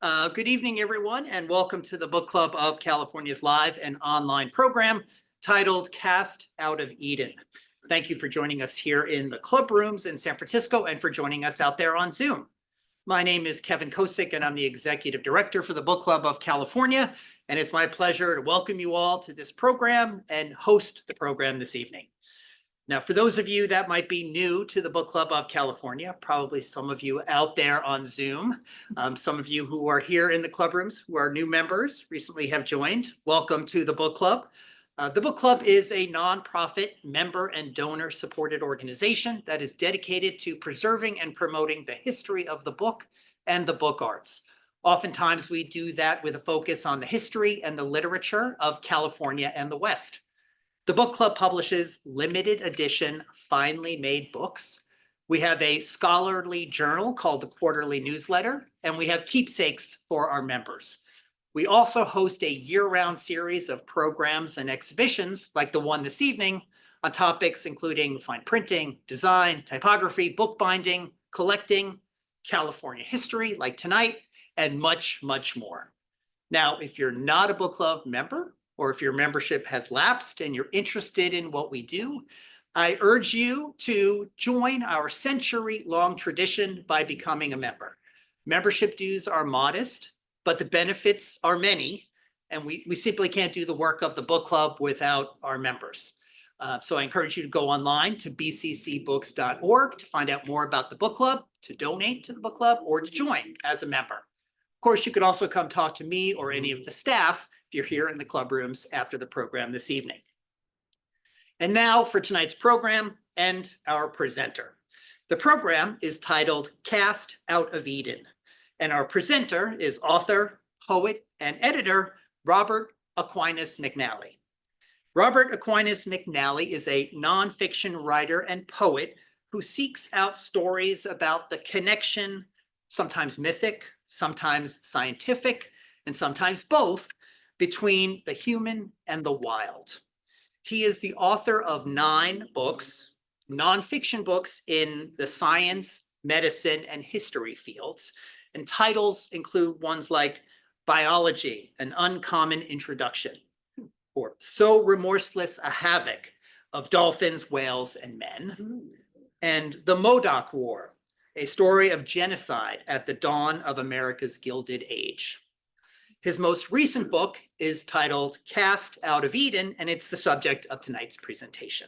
Good evening, everyone, and welcome to the Book Club of California's live and online program titled Cast Out of Eden. Thank you for joining us here in the club rooms in San Francisco and for joining us out there on Zoom. My name is Kevin Kosick, and I'm the Executive Director for the Book Club of California, and it's my pleasure to welcome you all to this program and host the program this evening. Now, for those of you that might be new to the Book Club of California, probably some of you out there on Zoom, some of you who are here in the club rooms who are new members, recently have joined, welcome to the Book Club. The Book Club is a nonprofit member and donor supported organization that is dedicated to preserving and promoting the history of the book and the book arts. Oftentimes we do that with a focus on the history and the literature of California and the West. The book club publishes limited edition, finely made books. We have a scholarly journal called the Quarterly Newsletter, and we have keepsakes for our members. We also host a year-round series of programs and exhibitions like the one this evening on topics including fine printing, design, typography, bookbinding, collecting, California history like tonight, and much, much more. Now, if you're not a book club member, or if your membership has lapsed and you're interested in what we do, I urge you to join our century-long tradition by becoming a member. Membership dues are modest, but the benefits are many, and we simply can't do the work of the book club without our members. So I encourage you to go online to bccbooks.org to find out more about the book club, to donate to the book club, or to join as a member. Of course, you could also come talk to me or any of the staff if you're here in the club rooms after the program this evening. And now for tonight's program and our presenter. The program is titled Cast Out of Eden, and our presenter is author, poet, and editor Robert Aquinas McNally. Robert Aquinas McNally is a nonfiction writer and poet who seeks out stories about the connection, sometimes mythic, sometimes scientific, and sometimes both, between the human and the wild. He is the author of 9 books, nonfiction books in the science, medicine, and history fields, and titles include ones like Biology, An Uncommon Introduction, or So Remorseless a Havoc of Dolphins, Whales, and Men, and The Modoc War, a story of genocide at the dawn of America's Gilded Age. His most recent book is titled Cast Out of Eden, and it's the subject of tonight's presentation.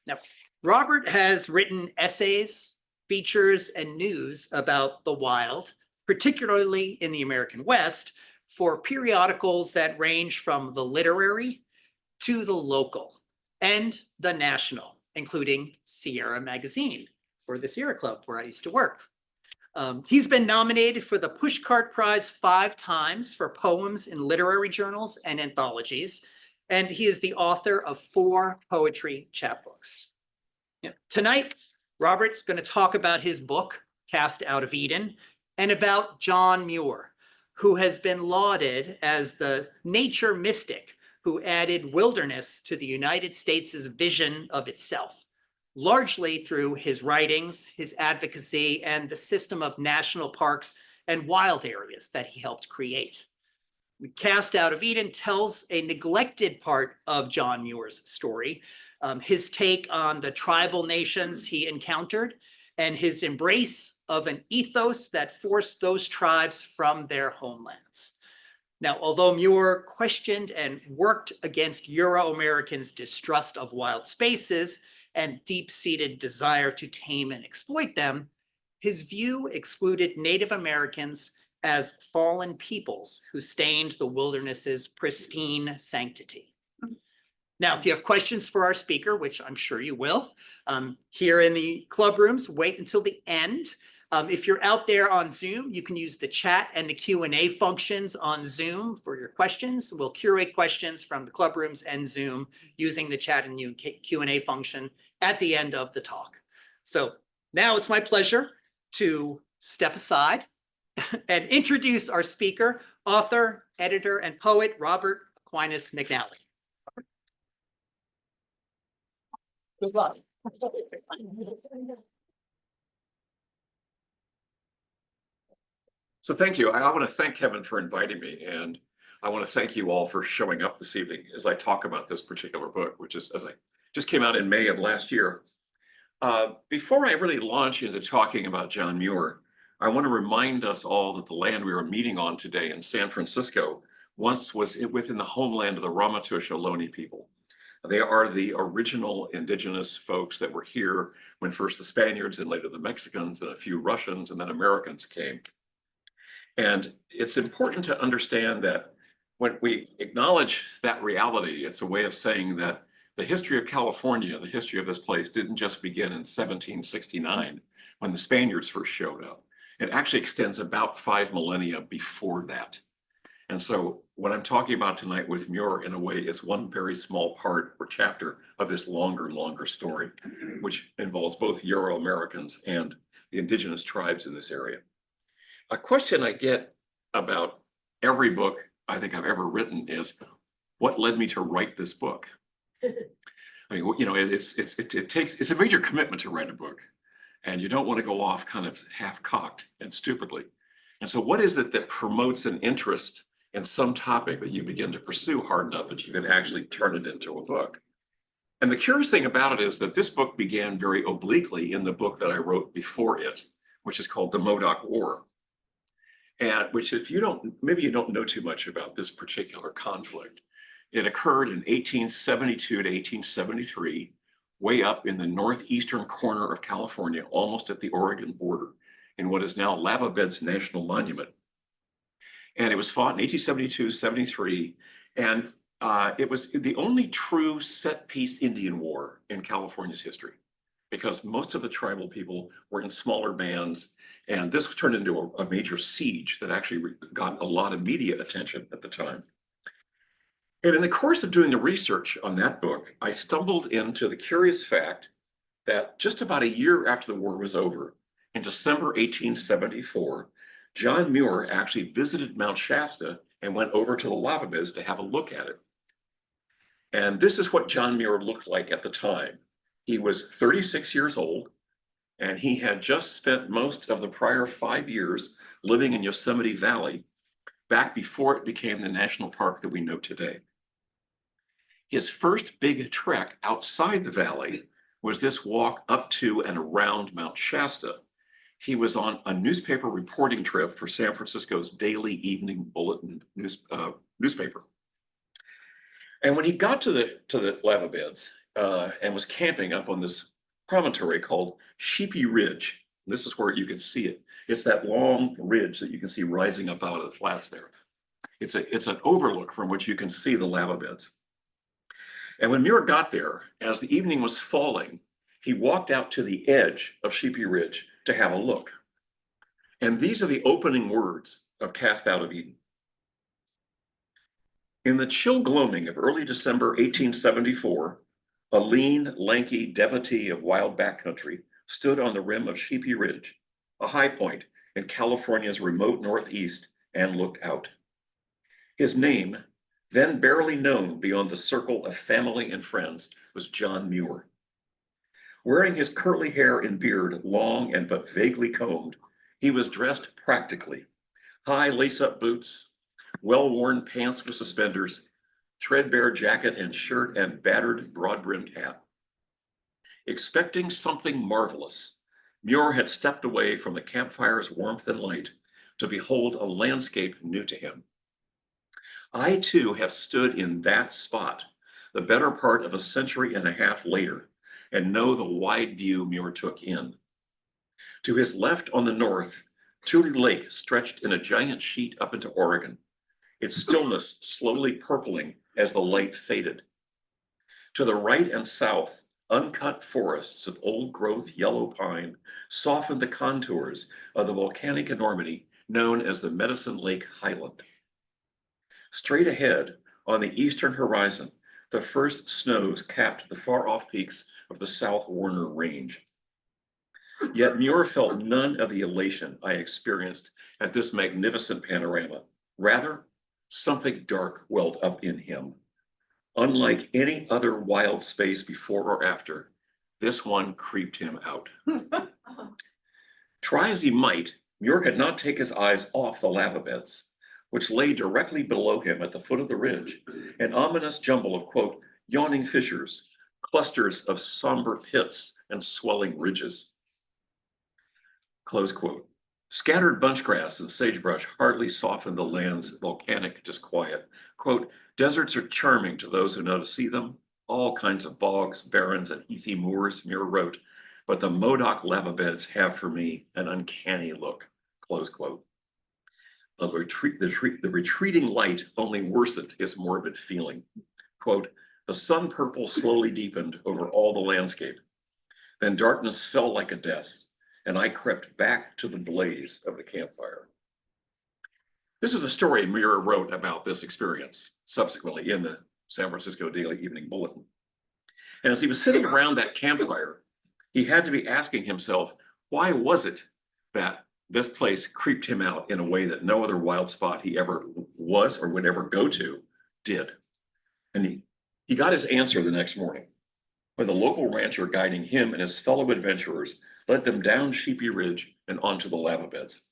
Now, Robert has written essays, features, and news about the wild, particularly in the American West, for periodicals that range from the literary to the local and the national, including Sierra Magazine, for the Sierra Club, where I used to work. He's been nominated for the Pushcart Prize 5 times for poems in literary journals and anthologies, and he is the author of 4 poetry chapbooks. Tonight, Robert's going to talk about his book, Cast Out of Eden, and about John Muir, who has been lauded as the nature mystic who added wilderness to the United States' vision of itself, largely through his writings, his advocacy, and the system of national parks and wild areas that he helped create. Cast Out of Eden tells a neglected part of John Muir's story, his take on the tribal nations he encountered, and his embrace of an ethos that forced those tribes from their homelands. Now, although Muir questioned and worked against Euro-Americans' distrust of wild spaces and deep-seated desire to tame and exploit them, his view excluded Native Americans as fallen peoples who stained the wilderness's pristine sanctity. Now, if you have questions for our speaker, which I'm sure you will, here in the club rooms, wait until the end. If you're out there on Zoom, you can use the chat and the Q&A functions on Zoom for your questions. We'll curate questions from the club rooms and Zoom using the chat and Q&A function at the end of the talk. So now it's my pleasure to step aside and introduce our speaker, author, editor, and poet, Robert Aquinas McNally. Good luck. So thank you. I want to thank Kevin for inviting me, and I want to thank you all for showing up this evening as I talk about this particular book, which is, as I just came out in May of last year. Before I really launch into talking about John Muir, I want to remind us all that the land we are meeting on today in San Francisco once was within the homeland of the Ramaytush Ohlone people. They are the original indigenous folks that were here when first the Spaniards and later the Mexicans and a few Russians and then Americans came. And it's important to understand that when we acknowledge that reality, it's a way of saying that the history of California, the history of this place, didn't just begin in 1769 when the Spaniards first showed up. It actually extends about 5 millennia before that. And so what I'm talking about tonight with Muir, in a way, is one very small part or chapter of this longer story, which involves both Euro-Americans and the indigenous tribes in this area. A question I get about every book I think I've ever written is, what led me to write this book? I mean, you know, it's a major commitment to write a book, and you don't want to go off kind of half-cocked and stupidly. And so what is it that promotes an interest in some topic that you begin to pursue hard enough that you can actually turn it into a book? And the curious thing about it is that this book began very obliquely in the book that I wrote before it, which is called The Modoc War. And which, if you don't, maybe you don't know too much about this particular conflict. It occurred in 1872 to 1873, way up in the northeastern corner of California, almost at the Oregon border, in what is now Lava Beds National Monument. And it was fought in 1872, 73, and it was the only true set-piece Indian war in California's history, because most of the tribal people were in smaller bands, and this turned into a major siege that actually got a lot of media attention at the time. And in the course of doing the research on that book, I stumbled into the curious fact that just about a year after the war was over, in December 1874, John Muir actually visited Mount Shasta and went over to the lava beds to have a look at it. And this is what John Muir looked like at the time. He was 36 years old, and he had just spent most of the prior 5 years living in Yosemite Valley, back before it became the national park that we know today. His first big trek outside the valley was this walk up to and around Mount Shasta. He was on a newspaper reporting trip for San Francisco's Daily Evening Bulletin newspaper. And when he got to the lava beds and was camping up on this promontory called Sheepy Ridge, this is where you can see it. It's that long ridge that you can see rising up out of the flats there. It's an overlook from which you can see the lava beds. And when Muir got there, as the evening was falling, he walked out to the edge of Sheepy Ridge to have a look. And these are the opening words of Cast Out of Eden. In the chill gloaming of early December 1874, a lean, lanky devotee of wild backcountry stood on the rim of Sheepy Ridge, a high point in California's remote northeast, and looked out. His name, then barely known beyond the circle of family and friends, was John Muir. Wearing his curly hair and beard long and but vaguely combed, he was dressed practically. High lace-up boots, well-worn pants with suspenders, threadbare jacket and shirt, and battered broad-brimmed hat. Expecting something marvelous, Muir had stepped away from the campfire's warmth and light to behold a landscape new to him. I too have stood in that spot the better part of a century and a half later, and know the wide view Muir took in. To his left on the north, Tule Lake stretched in a giant sheet up into Oregon, its stillness slowly purpling as the light faded. To the right and south, uncut forests of old-growth yellow pine softened the contours of the volcanic enormity known as the Medicine Lake Highland. Straight ahead, on the eastern horizon, the first snows capped the far-off peaks of the South Warner Range. Yet Muir felt none of the elation I experienced at this magnificent panorama. Rather, something dark welled up in him. Unlike any other wild space before or after, this one creeped him out. Try as he might, Muir could not take his eyes off the lava beds, which lay directly below him at the foot of the ridge, an ominous jumble of, quote, yawning fissures, clusters of somber pits and swelling ridges, close quote. Scattered bunchgrass and sagebrush hardly soften the land's volcanic disquiet. Quote, deserts are charming to those who know to see them, all kinds of bogs, barrens, and heathy moors, Muir wrote, but the Modoc lava beds have for me an uncanny look, close quote. The retreating light only worsened his morbid feeling. Quote, the sun purple slowly deepened over all the landscape. Then darkness fell like a death, and I crept back to the blaze of the campfire. This is a story Muir wrote about this experience subsequently in the San Francisco Daily Evening Bulletin. And as he was sitting around that campfire, he had to be asking himself, why was it that this place creeped him out in a way that no other wild spot he ever was or would ever go to did? And he got his answer the next morning when the local rancher guiding him and his fellow adventurers led them down Sheepy Ridge and onto the lava beds.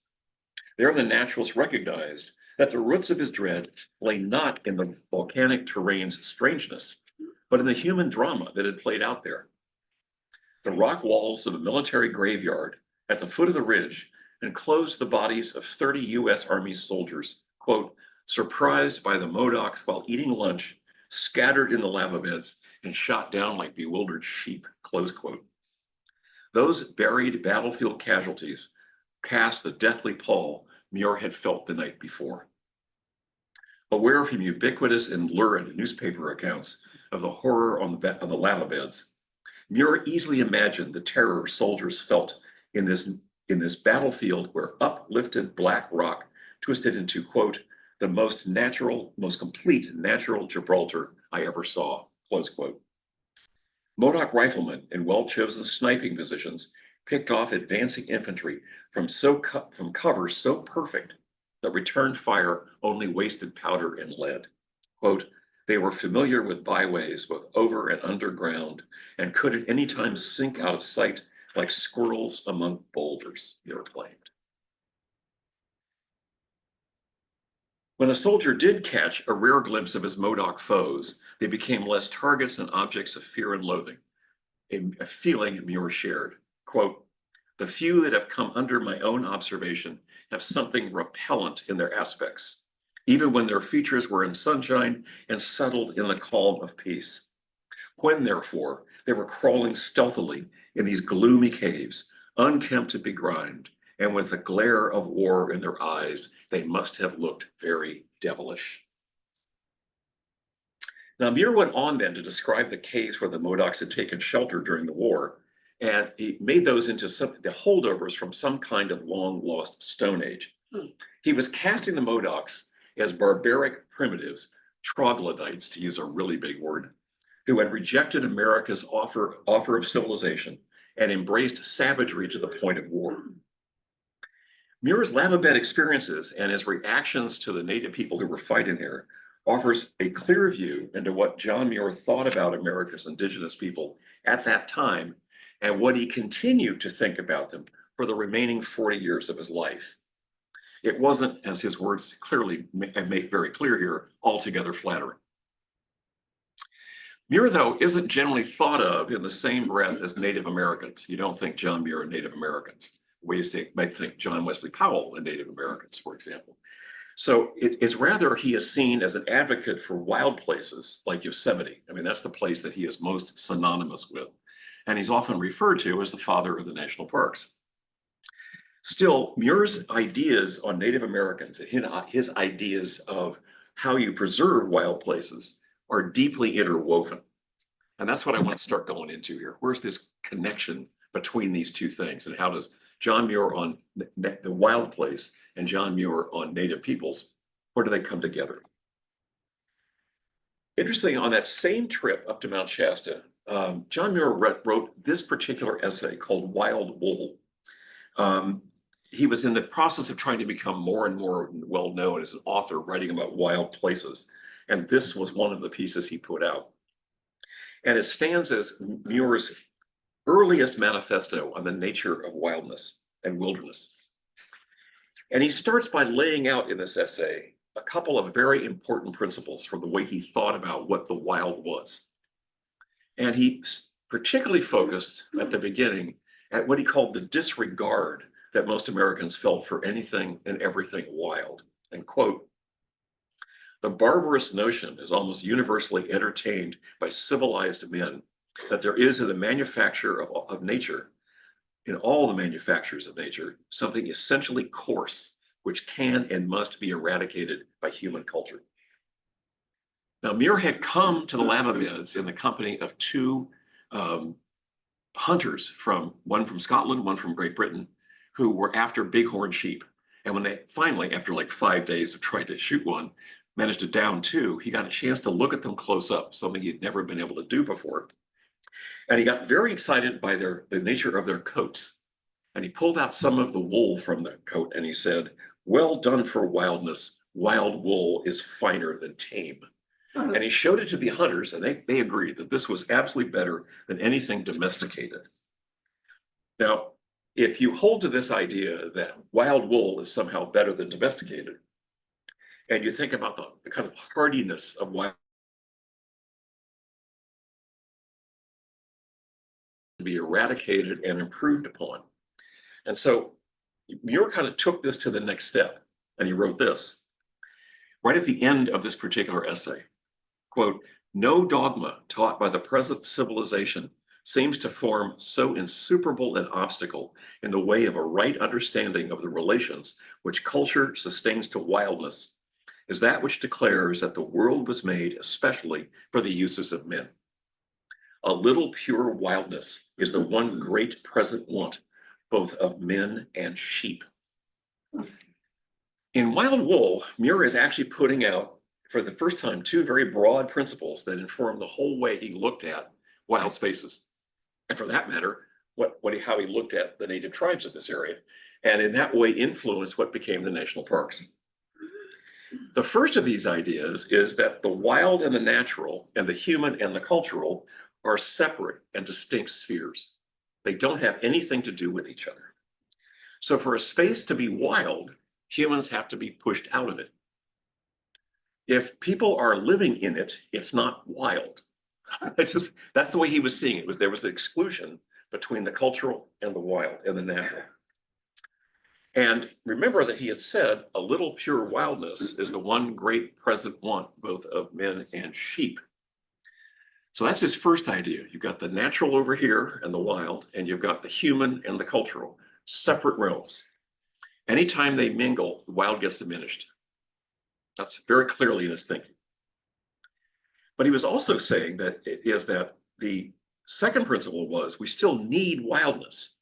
There the naturalist recognized that the roots of his dread lay not in the volcanic terrain's strangeness, but in the human drama that had played out there. The rock walls of a military graveyard at the foot of the ridge enclosed the bodies of 30 US Army soldiers, quote, surprised by the Modocs while eating lunch, scattered in the lava beds and shot down like bewildered sheep, close quote. Those buried battlefield casualties cast the deathly pall Muir had felt the night before. Aware from ubiquitous and lurid newspaper accounts of the horror on the lava beds, Muir easily imagined the terror soldiers felt in this battlefield where uplifted black rock twisted into, quote, the most complete natural Gibraltar I ever saw, close quote. Modoc riflemen in well-chosen sniping positions picked off advancing infantry from cover so perfect that return fire only wasted powder and lead. Quote, they were familiar with byways both over and underground and could at any time sink out of sight like squirrels among boulders, Muir claimed. When a soldier did catch a rare glimpse of his Modoc foes, they became less targets and objects of fear and loathing, a feeling Muir shared. Quote, the few that have come under my own observation have something repellent in their aspects, even when their features were in sunshine and settled in the calm of peace. When, therefore, they were crawling stealthily in these gloomy caves, unkempt and begrimed, and with the glare of war in their eyes, they must have looked very devilish. Now, Muir went on then to describe the caves where the Modocs had taken shelter during the war, and he made those into the holdovers from some kind of long-lost Stone Age. He was casting the Modocs as barbaric primitives, troglodytes, to use a really big word, who had rejected America's offer of civilization and embraced savagery to the point of war. Muir's lava bed experiences and his reactions to the native people who were fighting there offers a clear view into what John Muir thought about America's indigenous people at that time and what he continued to think about them for the remaining 40 years of his life. It wasn't, as his words clearly make very clear here, altogether flattering. Muir, though, isn't generally thought of in the same breath as Native Americans. You don't think John Muir and Native Americans. We might think John Wesley Powell and Native Americans, for example. So it's rather he is seen as an advocate for wild places like Yosemite. I mean, that's the place that he is most synonymous with. And he's often referred to as the father of the national parks. Still, Muir's ideas on Native Americans, his ideas of how you preserve wild places are deeply interwoven. And that's what I want to start going into here. Where's this connection between these two things, and how does John Muir on the wild place and John Muir on native peoples, where do they come together? Interestingly, on that same trip up to Mount Shasta, John Muir wrote this particular essay called Wild Wool. He was in the process of trying to become more and more well-known as an author writing about wild places. And this was one of the pieces he put out. And it stands as Muir's earliest manifesto on the nature of wildness and wilderness. And he starts by laying out in this essay a couple of very important principles from the way he thought about what the wild was. And he particularly focused at the beginning at what he called the disregard that most Americans felt for anything and everything wild. And quote, "The barbarous notion is almost universally entertained by civilized men that there is in the manufacture of nature, in all the manufactures of nature, something essentially coarse, which can and must be eradicated by human culture." Now, Muir had come to the lava beds in the company of two hunters, one from Scotland, one from Great Britain, who were after bighorn sheep. And when they finally, after like 5 days of trying to shoot one, managed to down two, he got a chance to look at them close up, something he'd never been able to do before. And he got very excited by the nature of their coats. And he pulled out some of the wool from the coat and he said, "Well done for wildness. Wild wool is finer than tame." And he showed it to the hunters, and they agreed that this was absolutely better than anything domesticated. Now, if you hold to this idea that wild wool is somehow better than domesticated, and you think about the kind of hardiness of wild to be eradicated and improved upon. And so Muir kind of took this to the next step, and he wrote this right at the end of this particular essay. Quote, "No dogma taught by the present civilization seems to form so insuperable an obstacle in the way of a right understanding of the relations which culture sustains to wildness as that which declares that the world was made especially for the uses of men. A little pure wildness is the one great present want, both of men and sheep." In Wild Wool, Muir is actually putting out for the first time two very broad principles that inform the whole way he looked at wild spaces. And for that matter, how he looked at the native tribes of this area. And in that way influenced what became the national parks. The first of these ideas is that the wild and the natural and the human and the cultural are separate and distinct spheres. They don't have anything to do with each other. So for a space to be wild, humans have to be pushed out of it. If people are living in it, it's not wild. That's the way he was seeing it. There was an exclusion between the cultural and the wild and the natural. And remember that he had said, "A little pure wildness is the one great present want, both of men and sheep." So that's his first idea. You've got the natural over here and the wild, and you've got the human and the cultural, separate realms. Anytime they mingle, the wild gets diminished. That's very clearly in his thinking. But he was also saying that the second principle was we still need wildness.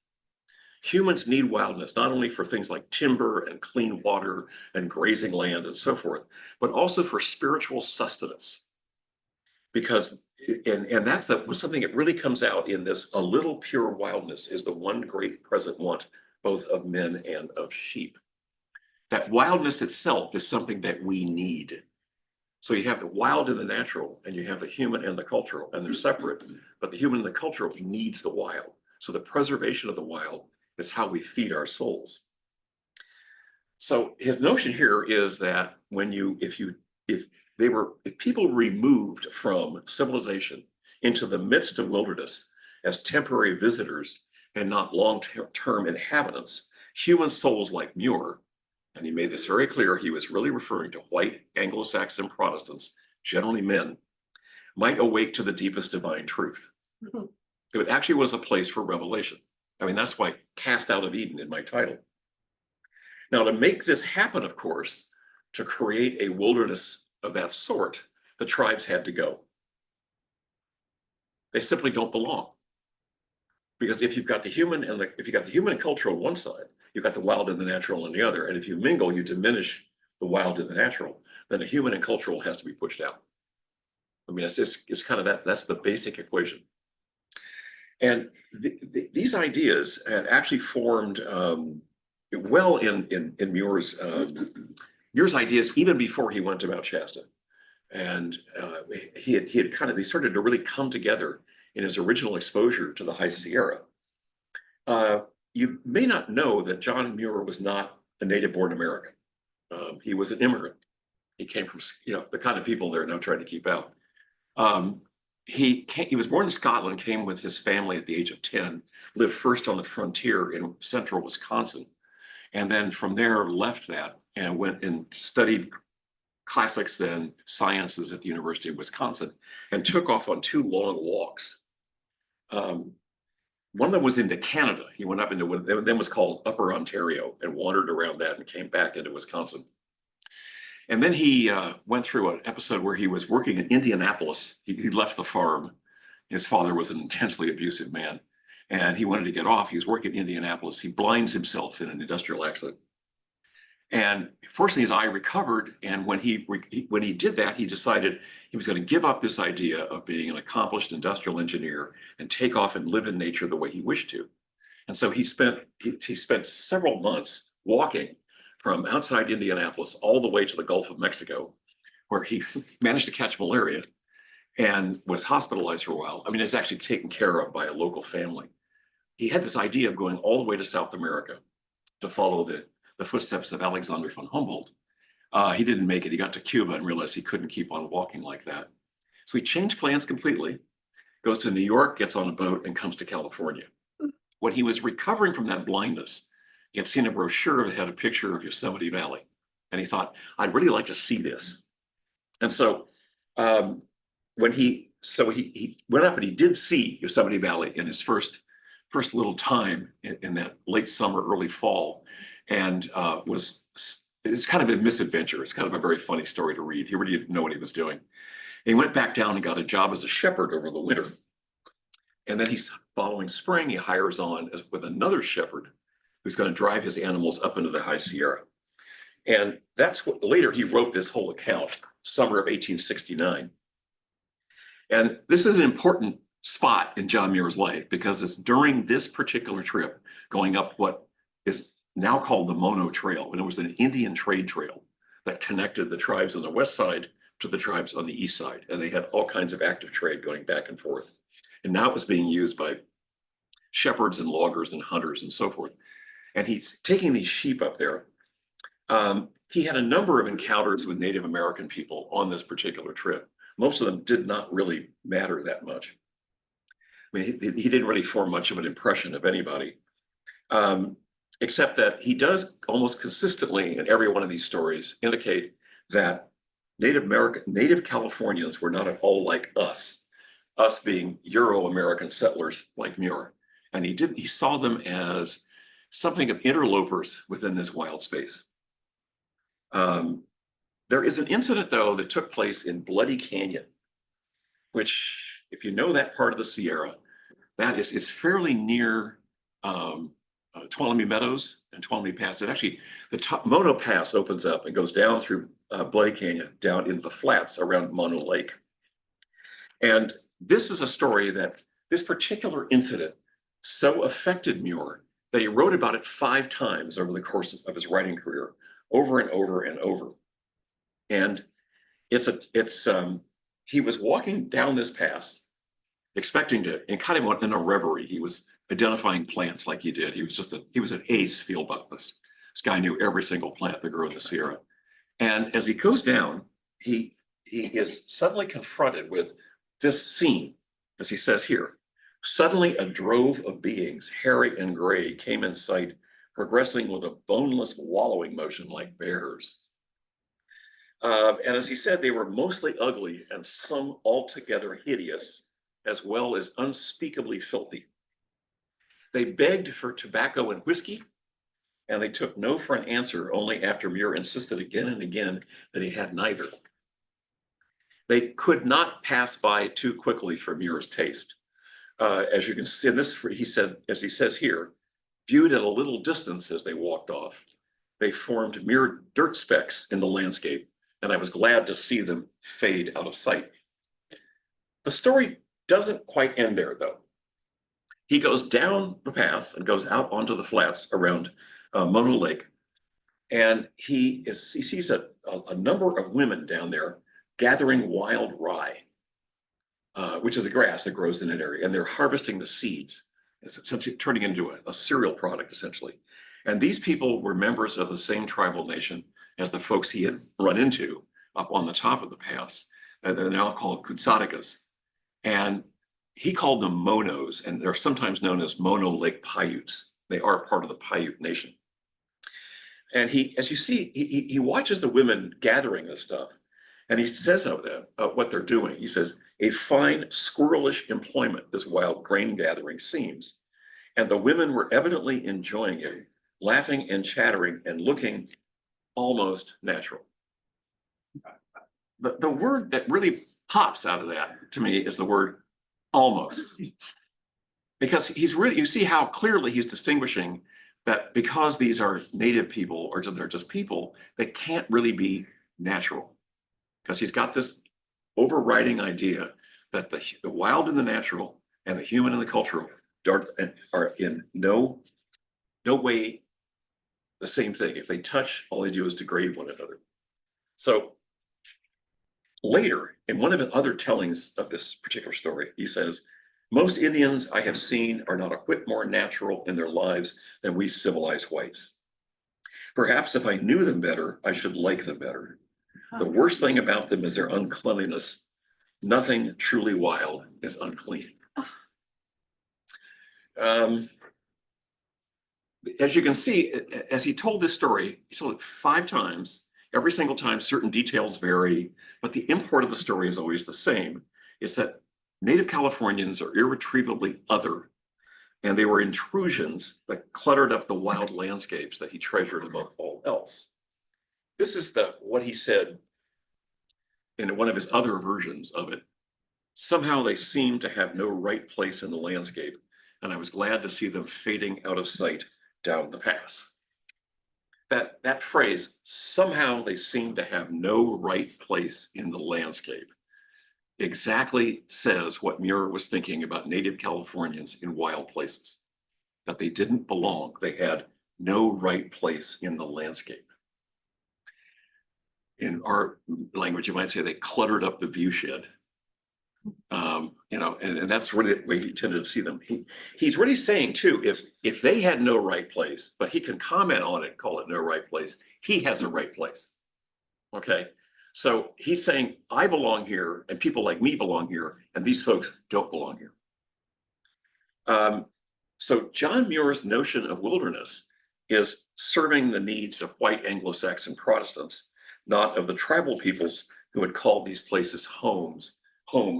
Humans need wildness, not only for things like timber and clean water and grazing land and so forth, but also for spiritual sustenance. Because, and that's something that really comes out in this, a little pure wildness is the one great present want, both of men and of sheep. That wildness itself is something that we need. So you have the wild and the natural, and you have the human and the cultural, and they're separate, but the human and the cultural needs the wild. So the preservation of the wild is how we feed our souls. So his notion here is that if people removed from civilization into the midst of wilderness as temporary visitors and not long-term inhabitants, human souls like Muir, and he made this very clear, he was really referring to white Anglo-Saxon Protestants, generally men, might awake to the deepest divine truth. Mm-hmm. It actually was a place for revelation. I mean, that's why Cast Out of Eden in my title. Now, to make this happen, of course, to create a wilderness of that sort, the tribes had to go. They simply don't belong. Because if you've got the human and cultural on one side, you've got the wild and the natural on the other. And if you mingle, you diminish the wild and the natural, then the human and cultural has to be pushed out. I mean, it's kind of that's the basic equation. And these ideas had actually formed well in Muir's ideas even before he went to Mount Shasta. And they started to really come together in his original exposure to the High Sierra. You may not know that John Muir was not a native-born American. He was an immigrant. He came from, the kind of people they're now trying to keep out. He was born in Scotland, came with his family at the age of 10, lived first on the frontier in central Wisconsin, and then from there left that and went and studied classics and sciences at the University of Wisconsin and took off on 2 long walks. One of them was into Canada. He went up into what then was called Upper Ontario and wandered around that and came back into Wisconsin. And then he went through an episode where he was working in Indianapolis. He left the farm. His father was an intensely abusive man, and he wanted to get off. He was working in Indianapolis. He blinds himself in an industrial accident. And fortunately, his eye recovered. And when he did that, he decided he was going to give up this idea of being an accomplished industrial engineer and take off and live in nature the way he wished to. And so he spent several months walking from outside Indianapolis all the way to the Gulf of Mexico, where he managed to catch malaria and was hospitalized for a while. I mean, it's actually taken care of by a local family. He had this idea of going all the way to South America to follow the footsteps of Alexander von Humboldt. He didn't make it. He got to Cuba and realized he couldn't keep on walking like that. So he changed plans completely, goes to New York, gets on a boat, and comes to California. When he was recovering from that blindness, he had seen a brochure that had a picture of Yosemite Valley. And he thought, I'd really like to see this. And so he went up and he did see Yosemite Valley in his first little time in that late summer, early fall. And it's kind of a misadventure. It's kind of a very funny story to read. He really didn't know what he was doing. He went back down and got a job as a shepherd over the winter. And then following spring, he hires on with another shepherd who's going to drive his animals up into the High Sierra. And that's what later he wrote this whole account, summer of 1869. And this is an important spot in John Muir's life because it's during this particular trip going up what is now called the Mono Trail. And it was an Indian trade trail that connected the tribes on the west side to the tribes on the east side. And they had all kinds of active trade going back and forth. And now it was being used by shepherds and loggers and hunters and so forth. And he's taking these sheep up there. He had a number of encounters with Native American people on this particular trip. Most of them did not really matter that much. I mean, he didn't really form much of an impression of anybody, except that he does almost consistently in every one of these stories indicate that Native Californians were not at all like us being Euro-American settlers like Muir. And he saw them as something of interlopers within this wild space. There is an incident, though, that took place in Bloody Canyon, which, if you know that part of the Sierra, it's fairly near Tuolumne Meadows and Tuolumne Pass. And actually, the Mono Pass opens up and goes down through Bloody Canyon, down into the flats around Mono Lake. And this is a story that this particular incident so affected Muir that he wrote about it 5 times over the course of his writing career, over and over and over. And he was walking down this pass, expecting to, and kind of in a reverie. He was identifying plants like he did. He was an ace field botanist. This guy knew every single plant that grew in the Sierra. And as he goes down, he is suddenly confronted with this scene, as he says here. Suddenly, a drove of beings, hairy and gray, came in sight, progressing with a boneless wallowing motion like bears. And as he said, they were mostly ugly and some altogether hideous, as well as unspeakably filthy. They begged for tobacco and whiskey, and they took no for an answer only after Muir insisted again and again that he had neither. They could not pass by too quickly for Muir's taste. As you can see in this, he said, as he says here, viewed at a little distance as they walked off, they formed mere dirt specks in the landscape, and I was glad to see them fade out of sight. The story doesn't quite end there, though. He goes down the pass and goes out onto the flats around Mono Lake, and he sees a number of women down there gathering wild rye, which is a grass that grows in an area, and they're harvesting the seeds, essentially turning into a cereal product, essentially. And these people were members of the same tribal nation as the folks he had run into up on the top of the pass. They're now called Kutsatakas. And he called them Monos, and they're sometimes known as Mono Lake Paiutes. They are part of the Paiute nation. And he, as you see, he watches the women gathering this stuff, and he says of them, what they're doing. He says, a fine squirrelish employment this wild grain gathering seems, and the women were evidently enjoying it, laughing and chattering and looking almost natural. The word that really pops out of that to me is the word almost. Because he's really, you see how clearly he's distinguishing that because these are native people, or they're just people, they can't really be natural. Because he's got this overriding idea that the wild and the natural and the human and the cultural are in no way the same thing. If they touch, all they do is degrade one another. So later, in one of the other tellings of this particular story, he says, most Indians I have seen are not a whit more natural in their lives than we civilized whites. Perhaps if I knew them better, I should like them better. The worst thing about them is their uncleanliness. Nothing truly wild is unclean. As you can see, as he told this story, he told it 5 times. Every single time, certain details vary, but the import of the story is always the same. It's that Native Californians are irretrievably other, and they were intrusions that cluttered up the wild landscapes that he treasured above all else. This is what he said in one of his other versions of it. Somehow they seemed to have no right place in the landscape, and I was glad to see them fading out of sight down the pass. That phrase, somehow they seem to have no right place in the landscape, exactly says what Muir was thinking about Native Californians in wild places, that they didn't belong. They had no right place in the landscape. In our language, you might say they cluttered up the viewshed. And that's really the way he tended to see them. He's really saying too, if they had no right place, but he can comment on it, call it no right place, he has a right place. Okay, so he's saying I belong here, and people like me belong here, and these folks don't belong here. So John Muir's notion of wilderness is serving the needs of white Anglo-Saxon Protestants, not of the tribal peoples who had called these places home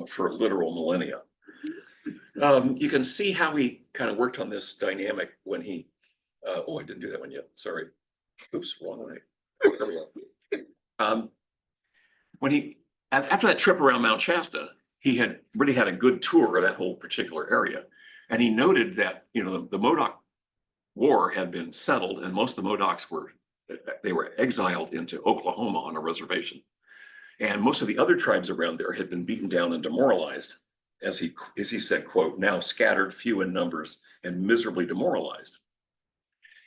for literal millennia. You can see how he kind of worked on this dynamic when he, I didn't do that one yet, sorry. Oops, wrong way. There we go. When he, after that trip around Mount Shasta, he had really had a good tour of that whole particular area. And he noted that, the Modoc War had been settled, and most of the Modocs were exiled into Oklahoma on a reservation. And most of the other tribes around there had been beaten down and demoralized, as he said, quote, now scattered, few in numbers, and miserably demoralized.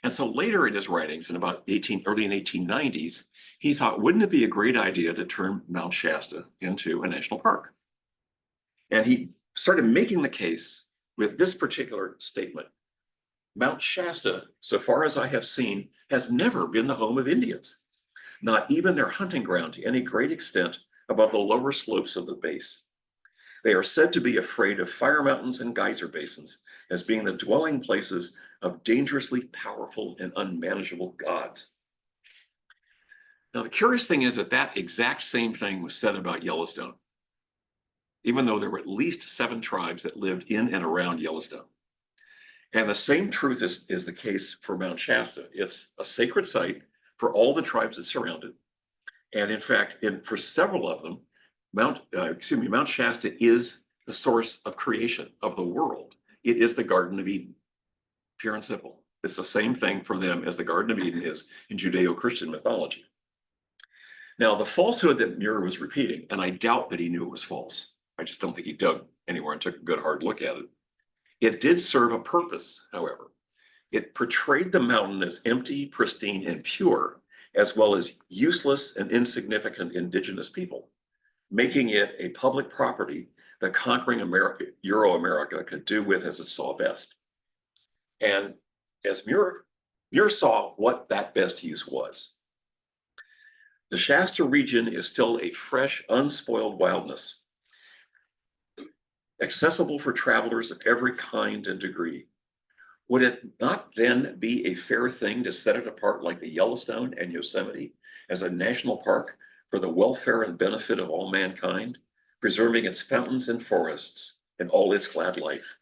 And so later in his writings, in about early in 1890s, he thought, wouldn't it be a great idea to turn Mount Shasta into a national park? And he started making the case with this particular statement. Mount Shasta, so far as I have seen, has never been the home of Indians, not even their hunting ground to any great extent above the lower slopes of the base. They are said to be afraid of fire mountains and geyser basins as being the dwelling places of dangerously powerful and unmanageable gods. Now, the curious thing is that exact same thing was said about Yellowstone, even though there were at least 7 tribes that lived in and around Yellowstone. And the same truth is the case for Mount Shasta. It's a sacred site for all the tribes that surround it. And in fact, for several of them, Mount Shasta is the source of creation of the world. It is the Garden of Eden, pure and simple. It's the same thing for them as the Garden of Eden is in Judeo-Christian mythology. Now, the falsehood that Muir was repeating, and I doubt that he knew it was false. I just don't think he dug anywhere and took a good hard look at it. It did serve a purpose, however. It portrayed the mountain as empty, pristine, and pure, as well as useless and insignificant indigenous people, making it a public property that conquering Euro-America could do with as it saw best. And as Muir Muir saw what that best use was. The Shasta region is still a fresh, unspoiled wildness, accessible for travelers of every kind and degree. Would it not then be a fair thing to set it apart like the Yellowstone and Yosemite as a national park for the welfare and benefit of all mankind, preserving its fountains and forests and all its glad life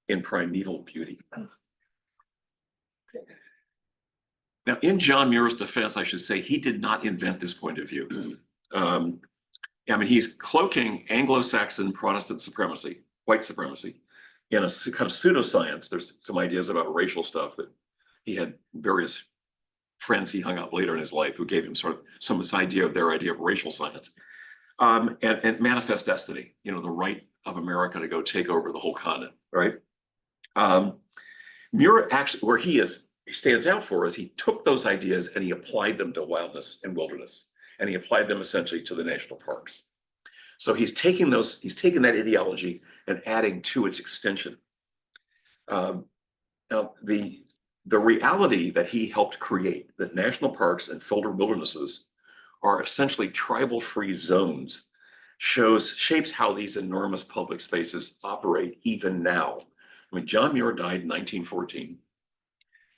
in primeval beauty? Now, in John Muir's defense, I should say, he did not invent this point of view. I mean, he's cloaking Anglo-Saxon Protestant supremacy, white supremacy, in a kind of pseudoscience. There's some ideas about racial stuff that he had various friends he hung out later in his life who gave him sort of some of this idea of their idea of racial science. And manifest destiny, you know, the right of America to go take over the whole continent, right? Muir actually, where he stands out for is he took those ideas and he applied them to wildness and wilderness, and he applied them essentially to the national parks. So he's taking that ideology and adding to its extension. Now, the reality that he helped create, that national parks and filtered wildernesses are essentially tribal-free zones, shapes how these enormous public spaces operate even now. I mean, John Muir died in 1914,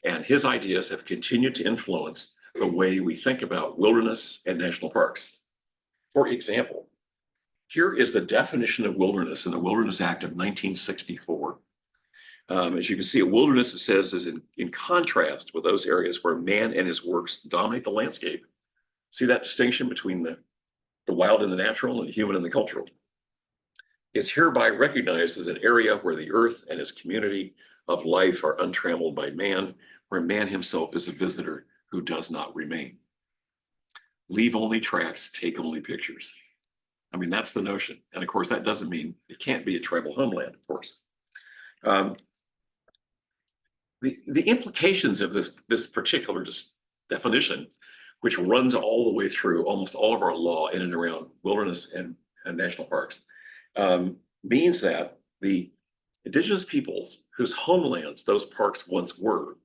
and his ideas have continued to influence the way we think about wilderness and national parks. For example, here is the definition of wilderness in the Wilderness Act of 1964. As you can see, a wilderness, it says, is in contrast with those areas where man and his works dominate the landscape. See that distinction between the wild and the natural and the human and the cultural? Is hereby recognized as an area where the earth and its community of life are untrammeled by man, where man himself is a visitor who does not remain. Leave only tracks, take only pictures. I mean, that's the notion. And of course, that doesn't mean it can't be a tribal homeland, of course. The implications of this particular definition, which runs all the way through almost all of our law in and around wilderness and national parks, means that the Indigenous peoples whose homelands those parks once were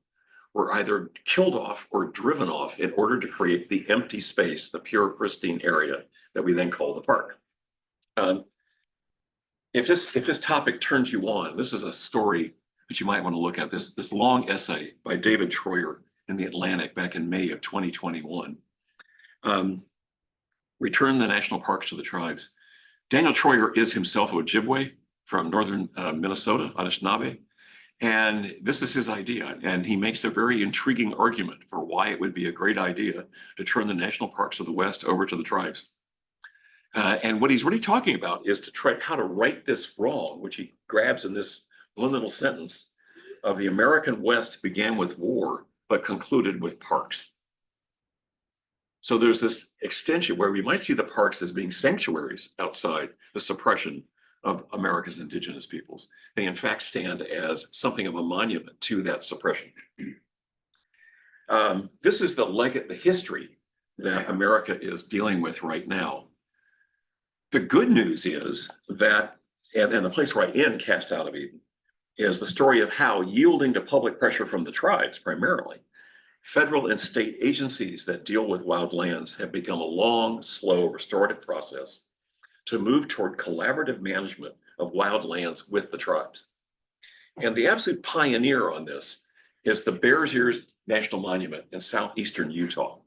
either killed off or driven off in order to create the empty space, the pure, pristine area that we then call the park. If this topic turns you on, this is a story that you might want to look at, this long essay by David Troyer in the Atlantic back in May of 2021. Return the national parks to the tribes. Daniel Troyer is himself an Ojibwe from northern Minnesota, Anishinaabe. And this is his idea. And he makes a very intriguing argument for why it would be a great idea to turn the national parks of the West over to the tribes. And what he's really talking about is to try how to right this wrong, which he grabs in this one little sentence of the American West began with war, but concluded with parks. So there's this extension where we might see the parks as being sanctuaries outside the suppression of America's indigenous peoples. They in fact stand as something of a monument to that suppression. This is the history that America is dealing with right now. The good news is that, and the place where I end Cast Out of Eden, is the story of how, yielding to public pressure from the tribes primarily, federal and state agencies that deal with wild lands have become a long, slow, restorative process to move toward collaborative management of wild lands with the tribes. And the absolute pioneer on this is the Bears Ears National Monument in southeastern Utah.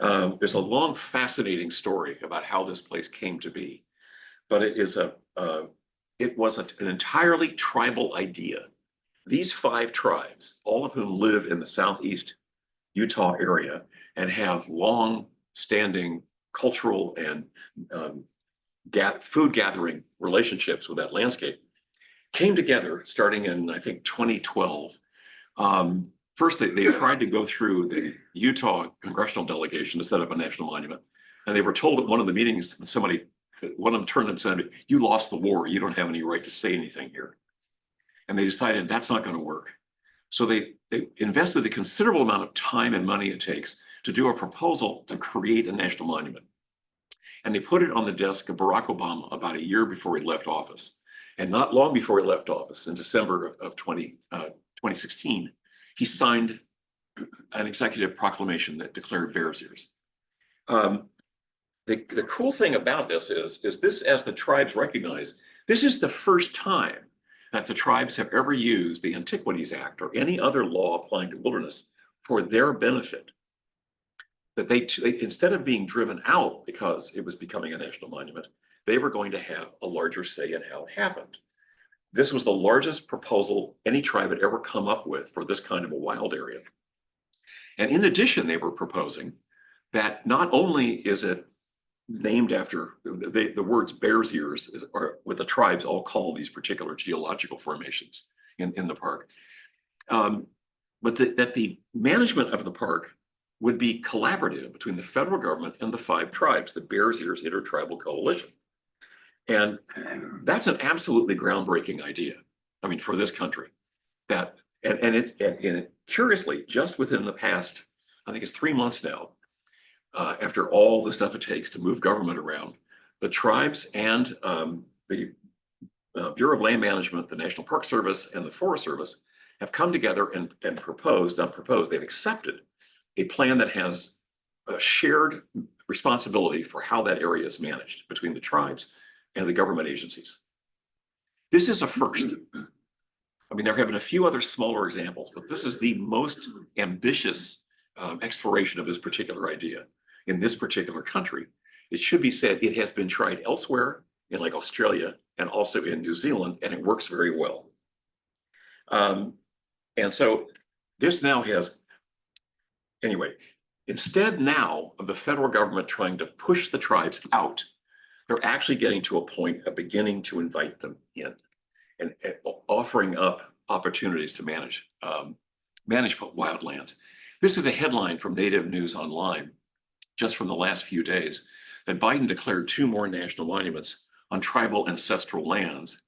There's a long, fascinating story about how this place came to be, but it was an entirely tribal idea. These 5 tribes, all of whom live in the southeast Utah area and have long-standing cultural and food gathering relationships with that landscape, came together starting in, I think, 2012. First, they tried to go through the Utah congressional delegation to set up a national monument. And they were told at one of the meetings, one of them turned and said, "You lost the war. You don't have any right to say anything here." And they decided that's not going to work. So they invested a considerable amount of time and money it takes to do a proposal to create a national monument. And they put it on the desk of Barack Obama about a year before he left office. And not long before he left office, in December of 2016, he signed an executive proclamation that declared Bears Ears. The cool thing about this is this, as the tribes recognize, this is the first time that the tribes have ever used the Antiquities Act or any other law applying to wilderness for their benefit. That they instead of being driven out because it was becoming a national monument, they were going to have a larger say in how it happened. This was the largest proposal any tribe had ever come up with for this kind of a wild area. And in addition, they were proposing that not only is it named after the words Bears Ears are what the tribes all call these particular geological formations in the park, but that the management of the park would be collaborative between the federal government and the 5 tribes, the Bears Ears Intertribal Coalition. And that's an absolutely groundbreaking idea. I mean, for this country, that and it curiously, just within the past, I think it's 3 months now, after all the stuff it takes to move government around, the tribes and the Bureau of Land Management, the National Park Service, and the Forest Service have come together and they've accepted a plan that has a shared responsibility for how that area is managed between the tribes and the government agencies. This is a first. I mean, there have been a few other smaller examples, but this is the most ambitious exploration of this particular idea in this particular country. It should be said it has been tried elsewhere in like Australia and also in New Zealand, and it works very well. And so this now has, anyway, instead now of the federal government trying to push the tribes out, they're actually getting to a point of beginning to invite them in and offering up opportunities to manage wildlands. This is a headline from Native News Online, just from the last few days, that Biden declared 2 more national monuments on tribal ancestral lands,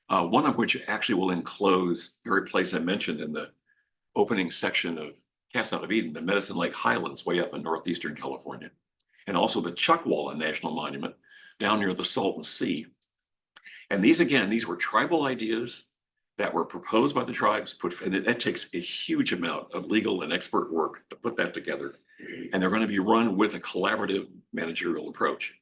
one of which actually will enclose the very place I mentioned in the opening section of Cast Out of Eden, the Medicine Lake Highlands way up in northeastern California, and also the Chuckwalla National Monument down near the Salton Sea. And these, again, these were tribal ideas that were proposed by the tribes, and that takes a huge amount of legal and expert work to put that together. And they're going to be run with a collaborative managerial approach.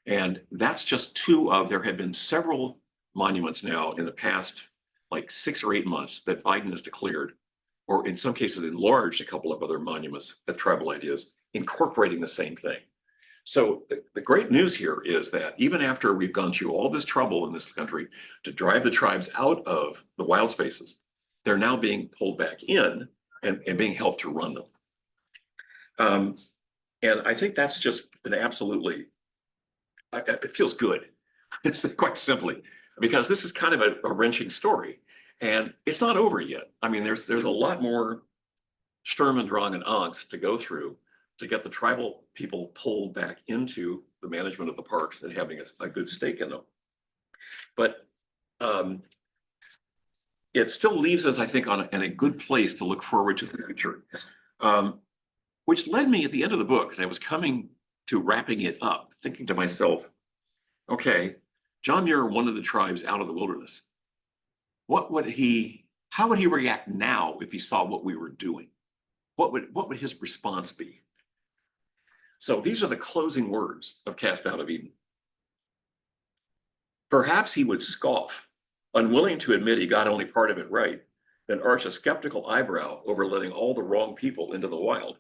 And that's just 2 of, there have been several monuments now in the past, like 6 or 8 months, that Biden has declared, or in some cases enlarged a couple of other monuments, the tribal ideas, incorporating the same thing. So the great news here is that even after we've gone through all this trouble in this country to drive the tribes out of the wild spaces, they're now being pulled back in and being helped to run them. And I think that's just an absolutely, it feels good, quite simply, because this is kind of a wrenching story. And it's not over yet. I mean, there's a lot more Sturm and Drang and angst to go through to get the tribal people pulled back into the management of the parks and having a good stake in them. But it still leaves us, I think, in a good place to look forward to the future, which led me at the end of the book, as I was coming to wrapping it up, thinking to myself, okay, John Muir wanted the tribes out of the wilderness. How would he react now if he saw what we were doing? What would his response be? So these are the closing words of Cast Out of Eden. Perhaps he would scoff, unwilling to admit he got only part of it right, then arch a skeptical eyebrow over letting all the wrong people into the wild.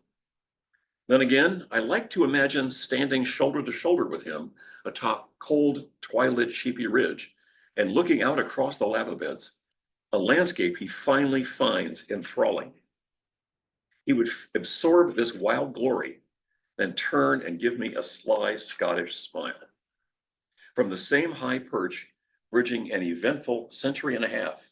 Then again, I like to imagine standing shoulder to shoulder with him atop cold, twilit Sheepy Ridge and looking out across the lava beds, a landscape he finally finds enthralling. He would absorb this wild glory, then turn and give me a sly Scottish smile. From the same high perch, bridging an eventful century and a half,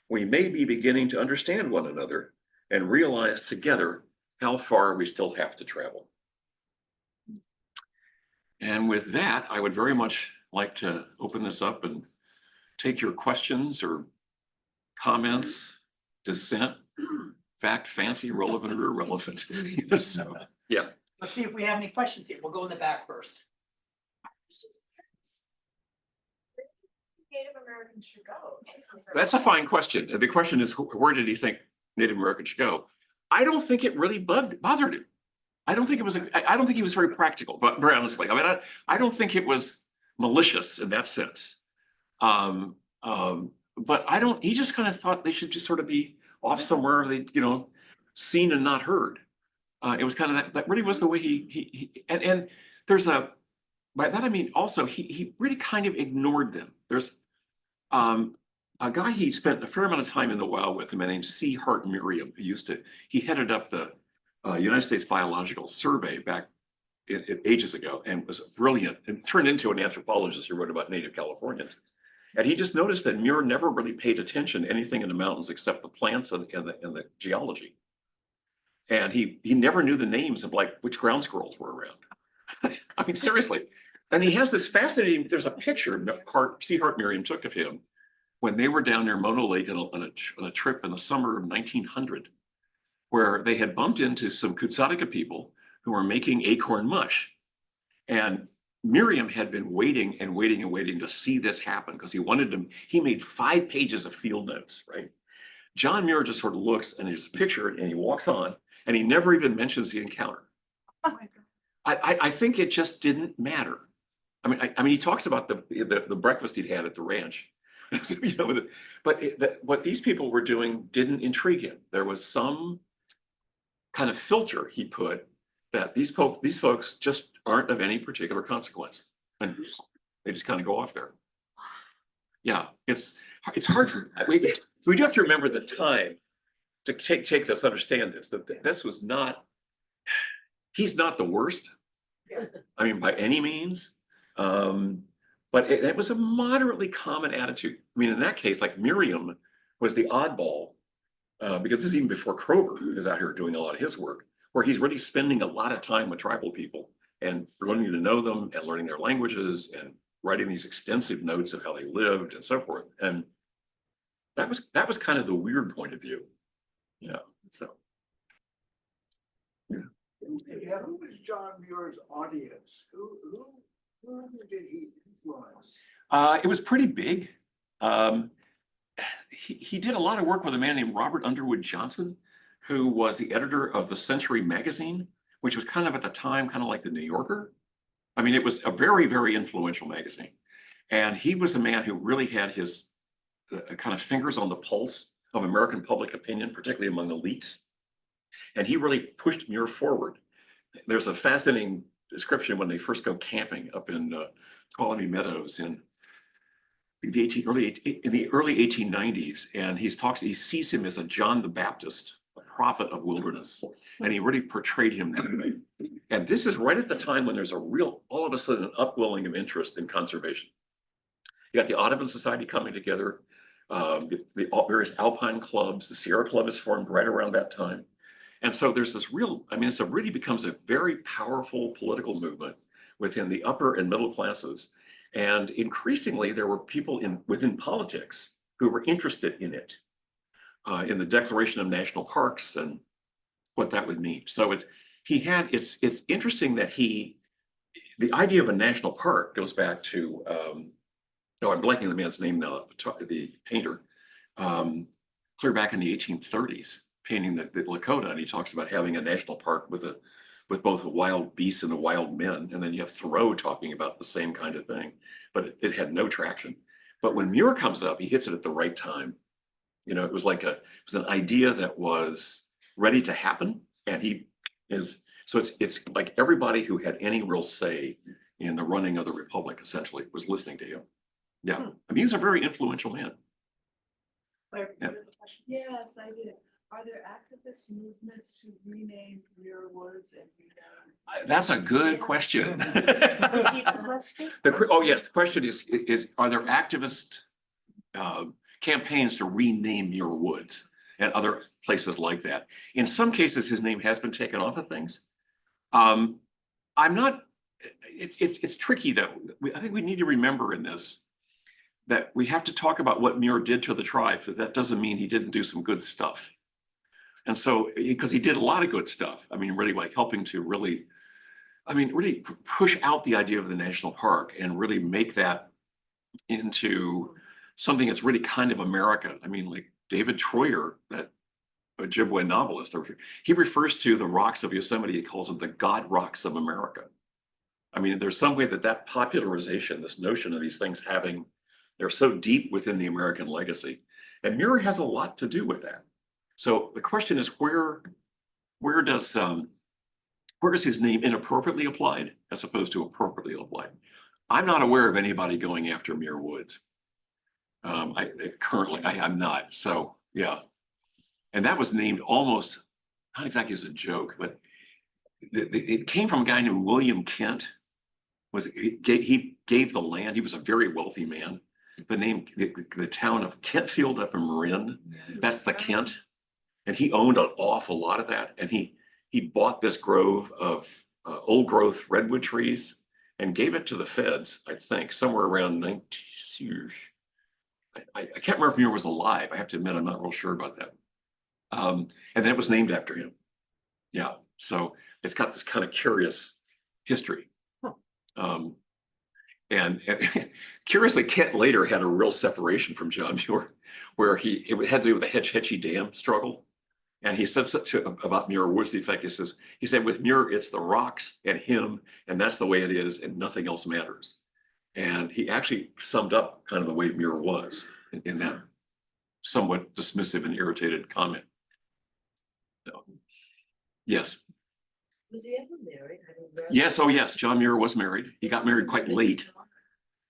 we may be beginning to understand one another and realize together how far we still have to travel. And with that, I would very much like to open this up and take your questions or comments, dissent, fact, fancy, relevant, or irrelevant. So, yeah. Let's see if we have any questions here. We'll go in the back first. Native Americans should go? That's a fine question. The question is, where did he think Native Americans should go? I don't think it really bothered him. I don't think it was, I don't think he was very practical, but very honestly, I mean, I don't think it was malicious in that sense. Um, but he just kind of thought they should just sort of be off somewhere, they, seen and not heard. It was kind of that really was the way and there's by that I mean also he really kind of ignored them. There's a guy he spent a fair amount of time in the wild with, a man named C. Hart Miriam, who he headed up the United States Biological Survey back ages ago and was brilliant and turned into an anthropologist who wrote about native Californians. And he just noticed that Muir never really paid attention to anything in the mountains except the plants and the geology. And he never knew the names of like which ground squirrels were around. I mean, seriously. And he has this fascinating, there's a picture C. Hart Miriam took of him when they were down near Mono Lake on a trip in the summer of 1900, where they had bumped into some Kutsatika people who were making acorn mush. And Miriam had been waiting and waiting and waiting to see this happen because he made 5 pages of field notes, right? John Muir just sort of looks and he's pictured and he walks on and he never even mentions the encounter. Oh my God. I think it just didn't matter. I mean, he talks about the breakfast he'd had at the ranch. But what these people were doing didn't intrigue him. There was some kind of filter he put that these folks just aren't of any particular consequence, and they just kind of go off there. Yeah, it's hard for we do have to remember the time to take this, understand this, that this was not. He's not the worst. I mean, by any means. But it was a moderately common attitude. I mean, in that case, like Miriam was the oddball, because this is even before Kroger is out here doing a lot of his work, where he's really spending a lot of time with tribal people and learning to know them and learning their languages and writing these extensive notes of how they lived and so forth. And that was kind of the weird point of view. Yeah. So. Yeah, who was John Muir's audience? Who did he influence? It was pretty big. He did a lot of work with a man named Robert Underwood Johnson, who was the editor of the Century magazine, which was kind of at the time kind of like the New Yorker. I mean, it was a very, very influential magazine. And he was a man who really had his kind of fingers on the pulse of American public opinion, particularly among elites. And he really pushed Muir forward. There's a fascinating description when they first go camping up in Colony Meadows in the early 1890s, and he sees him as a John the Baptist, a prophet of wilderness, and he really portrayed him that way. And this is right at the time when there's all of a sudden, an upwelling of interest in conservation. You got the Audubon Society coming together, the various alpine clubs, the Sierra Club is formed right around that time. And so there's this it really becomes a very powerful political movement within the upper and middle classes. And increasingly, there were people within politics who were interested in it, in the declaration of national parks and what that would mean. So it's interesting that the idea of a national park goes back to, I'm blanking the man's name now, the painter, clear back in the 1830s. Painting the Lakota, and he talks about having a national park with both a wild beast and a wild men, and then you have Thoreau talking about the same kind of thing, but it had no traction. But when Muir comes up, he hits it at the right time. It was an idea that was ready to happen, and it's like everybody who had any real say in the running of the Republic essentially was listening to him. Yeah, I mean, he's a very influential man. Yeah. Yes, I did. Are there activist movements to rename Muir Woods and rename? That's a good question. Yes, the question is are there activist campaigns to rename Muir Woods and other places like that? In some cases, his name has been taken off of things. It's tricky though. I think we need to remember in this that we have to talk about what Muir did to the tribe, but that doesn't mean he didn't do some good stuff. And so, because he did a lot of good stuff, I mean, really like helping to really push out the idea of the national park and really make that into something that's really kind of America. I mean, like David Troyer, that Ojibwe novelist. He refers to the rocks of Yosemite, he calls them the God rocks of America. I mean, there's some way that popularization, this notion of these things having, they're so deep within the American legacy. And Muir has a lot to do with that. So the question is, where does his name inappropriately applied as opposed to appropriately applied? I'm not aware of anybody going after Muir Woods. I'm not. So yeah. And that was named almost, not exactly as a joke, but it came from a guy named William Kent. He gave the land. He was a very wealthy man. The name, the town of Kentfield up in Marin, that's the Kent. And he owned an awful lot of that. And he bought this grove of old growth redwood trees and gave it to the feds, I think, somewhere around 19. I can't remember if Muir was alive. I have to admit, I'm not real sure about that. And then it was named after him. Yeah, so it's got this kind of curious history. And curiously, Kent later had a real separation from John Muir, where it had to do with the Hetchy Dam struggle. And he said about Muir Woods, the effect, he said, with Muir, it's the rocks and him, and that's the way it is, and nothing else matters. And he actually summed up kind of the way Muir was in that somewhat dismissive and irritated comment. So, yes. Was he ever married? Yes, oh yes, John Muir was married. He got married quite late.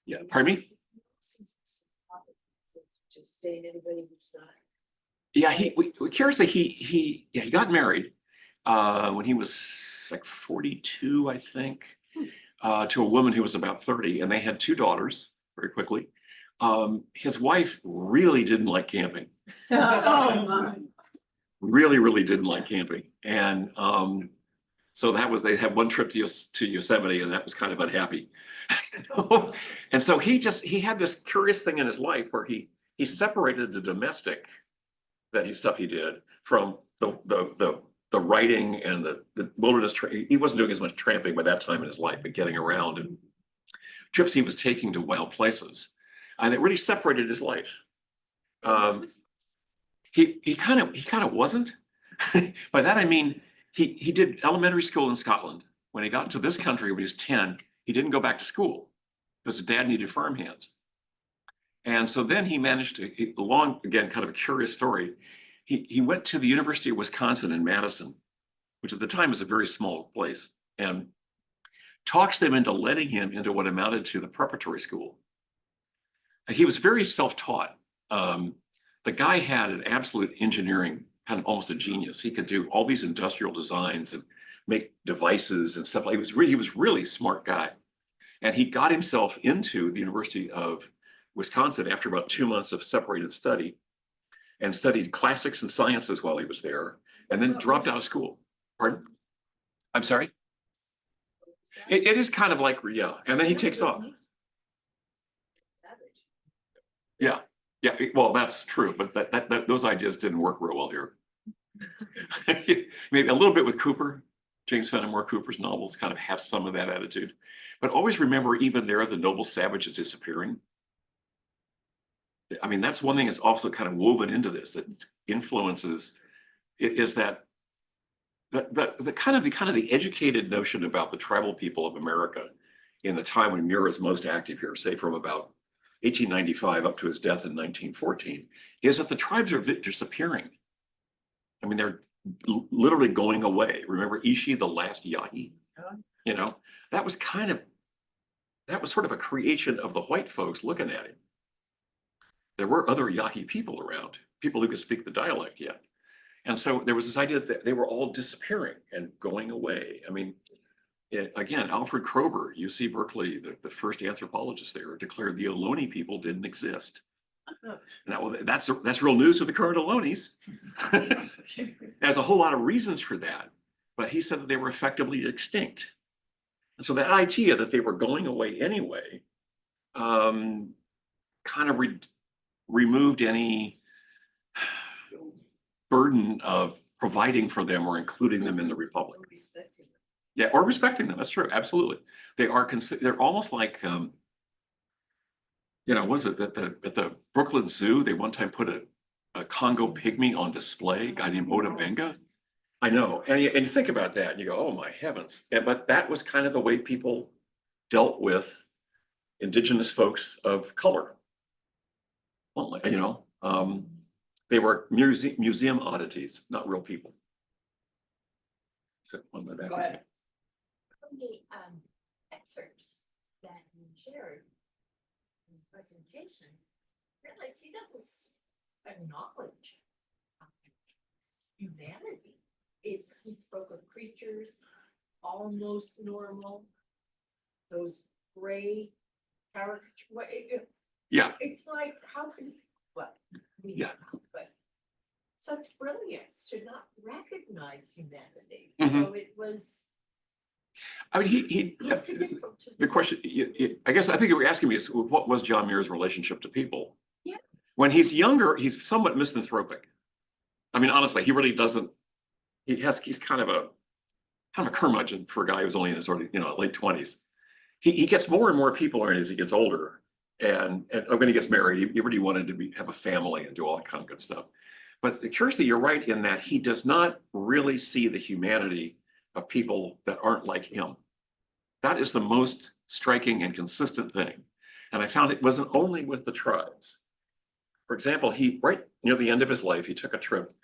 Yeah, pardon me? Just staying anybody who's not. Yeah, curiously, he got married when he was like 42, I think, to a woman who was about 30, and they had 2 daughters very quickly. His wife really didn't like camping. Really didn't like camping. And so they had one trip to Yosemite, and that was kind of unhappy. And so he had this curious thing in his life where he separated the domestic stuff he did from the writing and the wilderness. He wasn't doing as much tramping by that time in his life, but getting around and trips he was taking to wild places, and it really separated his life. He kind of wasn't. By that I mean he did elementary school in Scotland. When he got to this country when he was 10, he didn't go back to school because his dad needed farm hands. And so then he managed to, again, kind of a curious story. He went to the University of Wisconsin in Madison, which at the time was a very small place, and talks them into letting him into what amounted to the preparatory school. He was very self-taught. The guy had an absolute engineering, kind of almost a genius. He could do all these industrial designs and make devices and stuff. He was really a smart guy. And he got himself into the University of Wisconsin after about 2 months of separated study, and studied classics and sciences while he was there, and then dropped out of school. Pardon? I'm sorry? It is kind of like, yeah, and then he takes off. Yeah, well, that's true, but those ideas didn't work real well here. Maybe a little bit with Cooper. James Fenimore Cooper's novels kind of have some of that attitude. But always remember, even there, the noble savage is disappearing. I mean, that's one thing that's also kind of woven into this, that influences, is that the kind of the educated notion about the tribal people of America in the time when Muir is most active here, say from about 1895 up to his death in 1914, is that the tribes are disappearing. I mean, they're literally going away. Remember Ishi, the last Yahi? You know, that was sort of a creation of the white folks looking at him. There were other Yahi people around, people who could speak the dialect yet. And so there was this idea that they were all disappearing and going away. I mean, again, Alfred Kroeber, UC Berkeley, the first anthropologist there, declared the Ohlone people didn't exist. Now, that's real news to the current Ohlones. There's a whole lot of reasons for that, but he said that they were effectively extinct. And so that idea that they were going away anyway kind of removed any burden of providing for them or including them in the Republic. Yeah, or respecting them. That's true. Absolutely. They're almost like, you know, was it that at the Brooklyn Zoo, they one time put Congo pygmy on display, a guy named Oda Benga. I know, and you think about that, and you go, "Oh my heavens!" But that was kind of the way people dealt with indigenous folks of color. Well, you know, they were museum oddities, not real people. So on the back. Go ahead. From the excerpts that you shared in the presentation, really see that was acknowledge humanity. He spoke of creatures almost normal, those gray character. Yeah, It's like, how can, well, we Yeah. know, but such brilliance should not recognize humanity. Mhm. So it was I mean, he incidental to the question, I guess, I think you were asking me is what was John Muir's relationship to people? Yeah. When he's younger, he's somewhat misanthropic. I mean, honestly, he really doesn't, he's kind of a curmudgeon for a guy who's only in his sort of, late 20s. He gets more and more people as he gets older. And when he gets married, he really wanted to have a family and do all that kind of good stuff. But curiously, you're right in that he does not really see the humanity of people that aren't like him. That is the most striking and consistent thing. And I found it wasn't only with the tribes. For example, he, right near the end of his life, he took a trip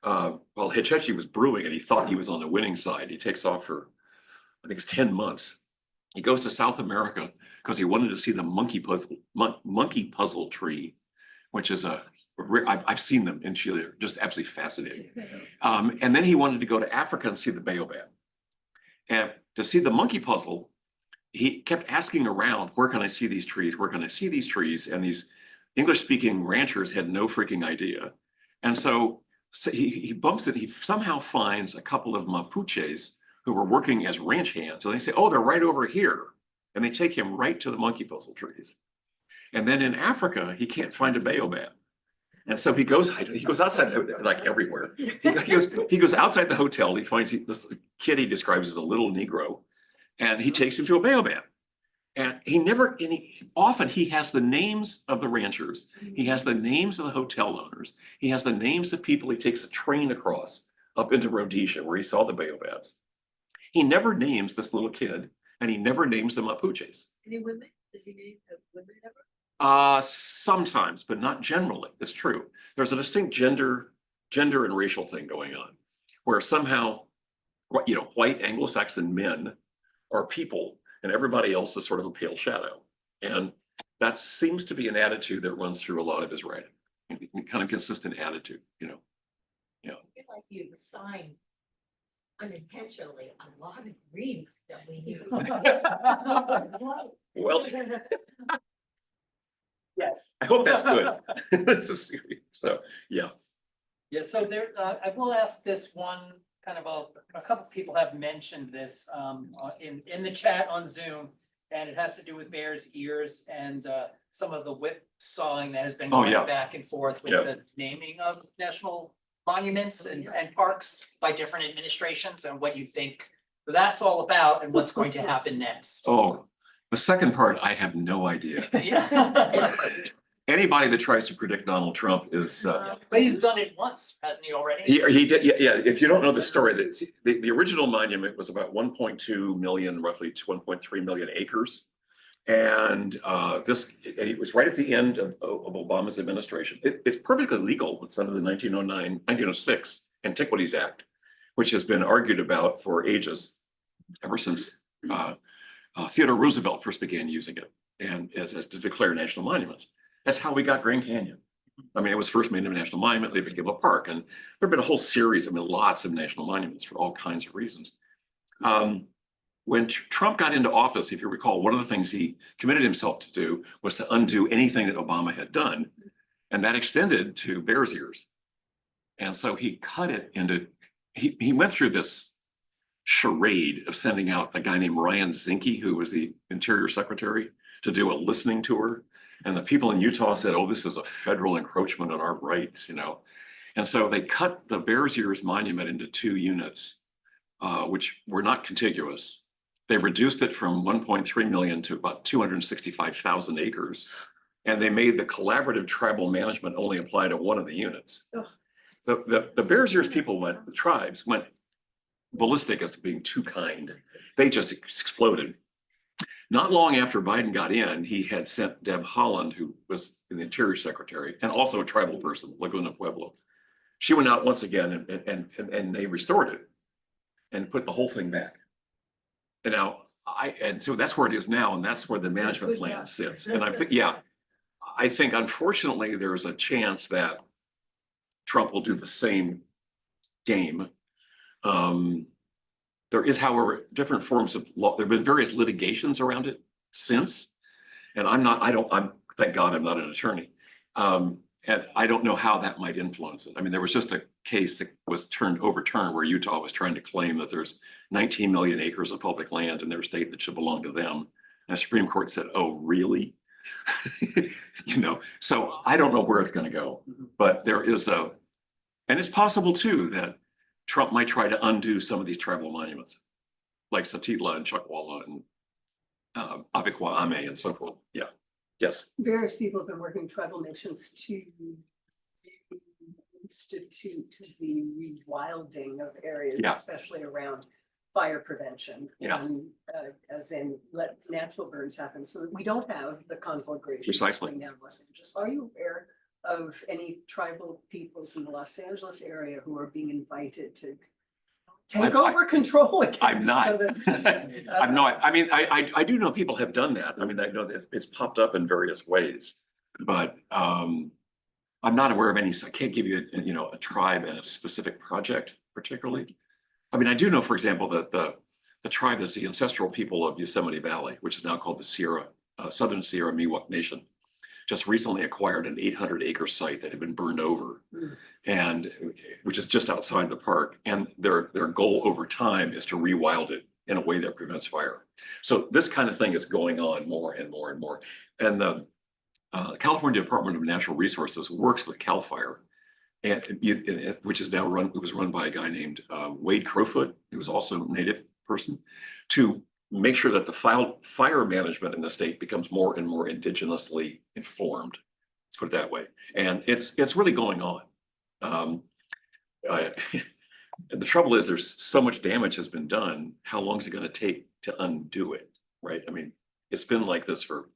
while Hitchhiking was brewing and he thought he was on the winning side. He takes off for, I think it's 10 months. He goes to South America because he wanted to see the monkey puzzle tree, which is I've seen them in Chile, they're just absolutely fascinating. And then he wanted to go to Africa and see the baobab. And to see the monkey puzzle, he kept asking around, where can I see these trees? Where can I see these trees? And these English-speaking ranchers had no freaking idea. And so he bumps it, he somehow finds a couple of Mapuches who were working as ranch hands. And they say, oh, they're right over here. And they take him right to the monkey puzzle trees. And then in Africa, he can't find a baobab. And so he goes outside, like everywhere. He goes outside the hotel. He finds this kid he describes as a little Negro, and he takes him to a baobab. And often he has the names of the ranchers. He has the names of the hotel owners. He has the names of people he takes a train across up into Rhodesia where he saw the baobabs. He never names this little kid, and he never names the Mapuches. any women. Does he name women ever? Sometimes, but not generally. That's true. There's a distinct gender and racial thing going on, where somehow, white Anglo-Saxon men are people, and everybody else is sort of a pale shadow. And that seems to be an attitude that runs through a lot of his writing, kind of consistent attitude. I feel like you've assigned unintentionally a lot of readings that we need. Well, Yes. I hope that's good. So, yeah. Yeah, so there, I will ask this one kind of a couple people have mentioned this in the chat on Zoom. And it has to do with bears' ears and some of the whip sawing that has been going back and forth with the naming of national monuments and parks by different administrations and what you think that's all about and what's going to happen next. Oh, the second part, I have no idea. Yeah. Anybody that tries to predict Donald Trump is. But he's done it once, hasn't he already? He did, yeah. If you don't know the story, the original monument was about 1.2 million, roughly 1.3 million acres. And it was right at the end of Obama's administration. It's perfectly legal. It's under the 1906 Antiquities Act, which has been argued about for ages, ever since Theodore Roosevelt first began using it and as to declare national monuments. That's how we got Grand Canyon. I mean, it was first made a national monument, they became a park, and there have been a whole series, lots of national monuments for all kinds of reasons. When Trump got into office, if you recall, one of the things he committed himself to do was to undo anything that Obama had done, and that extended to bears' ears. And so he cut it into, he went through this charade of sending out a guy named Ryan Zinke, who was the Interior Secretary, to do a listening tour. And the people in Utah said, oh, this is a federal encroachment on our rights, And so they cut the Bears Ears Monument into 2 units, which were not contiguous. They reduced it from 1.3 million to about 265,000 acres. And they made the collaborative tribal management only apply to one of the units. Ugh. The Bears Ears people the tribes went ballistic as to being too kind. They just exploded. Not long after Biden got in, he had sent Deb Haaland, who was the Interior Secretary and also a tribal person, Laguna Pueblo. She went out once again and they restored it and put the whole thing back. And now and so that's where it is now, and that's where the management plan sits. And I think unfortunately there's a chance that Trump will do the same game. There is, however, different forms of law. There have been various litigations around it since, and thank God I'm not an attorney. And I don't know how that might influence it. I mean, there was just a case that was overturned where Utah was trying to claim that there's 19 million acres of public land in their state that should belong to them. And the Supreme Court said, oh, really? So I don't know where it's going to go, but there is and it's possible too that Trump might try to undo some of these tribal monuments, like Satitla and Chuckwalla and Abiqua Ame and so forth. Yeah. Yes. Various people have been working with tribal nations to institute the rewilding of areas, Yeah. especially around fire prevention. Yeah. And, as in let natural burns happen so that we don't have the conflagration. Precisely. going down Los Angeles. Are you aware of any tribal peoples in the Los Angeles area who are being invited to take over control again? I'm not. So that, I'm not. I mean, I do know people have done that. I mean, I know that it's popped up in various ways, but I'm not aware of any. I can't give you a tribe and a specific project particularly. I mean, I do know, for example, that the tribe that's the ancestral people of Yosemite Valley, which is now called the Southern Sierra Miwok Nation, just recently acquired an 800-acre site that had been burned over, and which is just outside the park. And their goal over time is to rewild it in a way that prevents fire. So this kind of thing is going on more and more and more. And the California Department of Natural Resources works with CAL FIRE, which is now it was run by a guy named Wade Crowfoot, who was also a native person, to make sure that the fire management in the state becomes more and more indigenously informed. Let's put it that way. And it's really going on. And the trouble is there's so much damage has been done. How long is it going to take to undo it? Right. I mean, it's been like this for,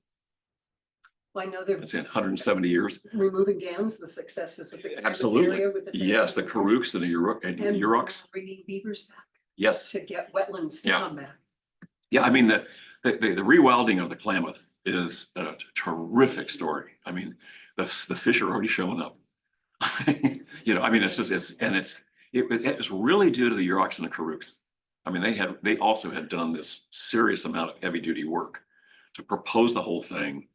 I know they're 170 years. removing dams, the successes of the Absolutely. area with the Yes, the Karuks and the Yuroks. bringing beavers back Yes. to get wetlands to Yeah. come back. Yeah, I mean, the rewilding of the Klamath is a terrific story. I mean, the fish are already showing up. I mean, it's really due to the Yuroks and the Karuks. I mean, they also had done this serious amount of heavy duty work to propose the whole thing,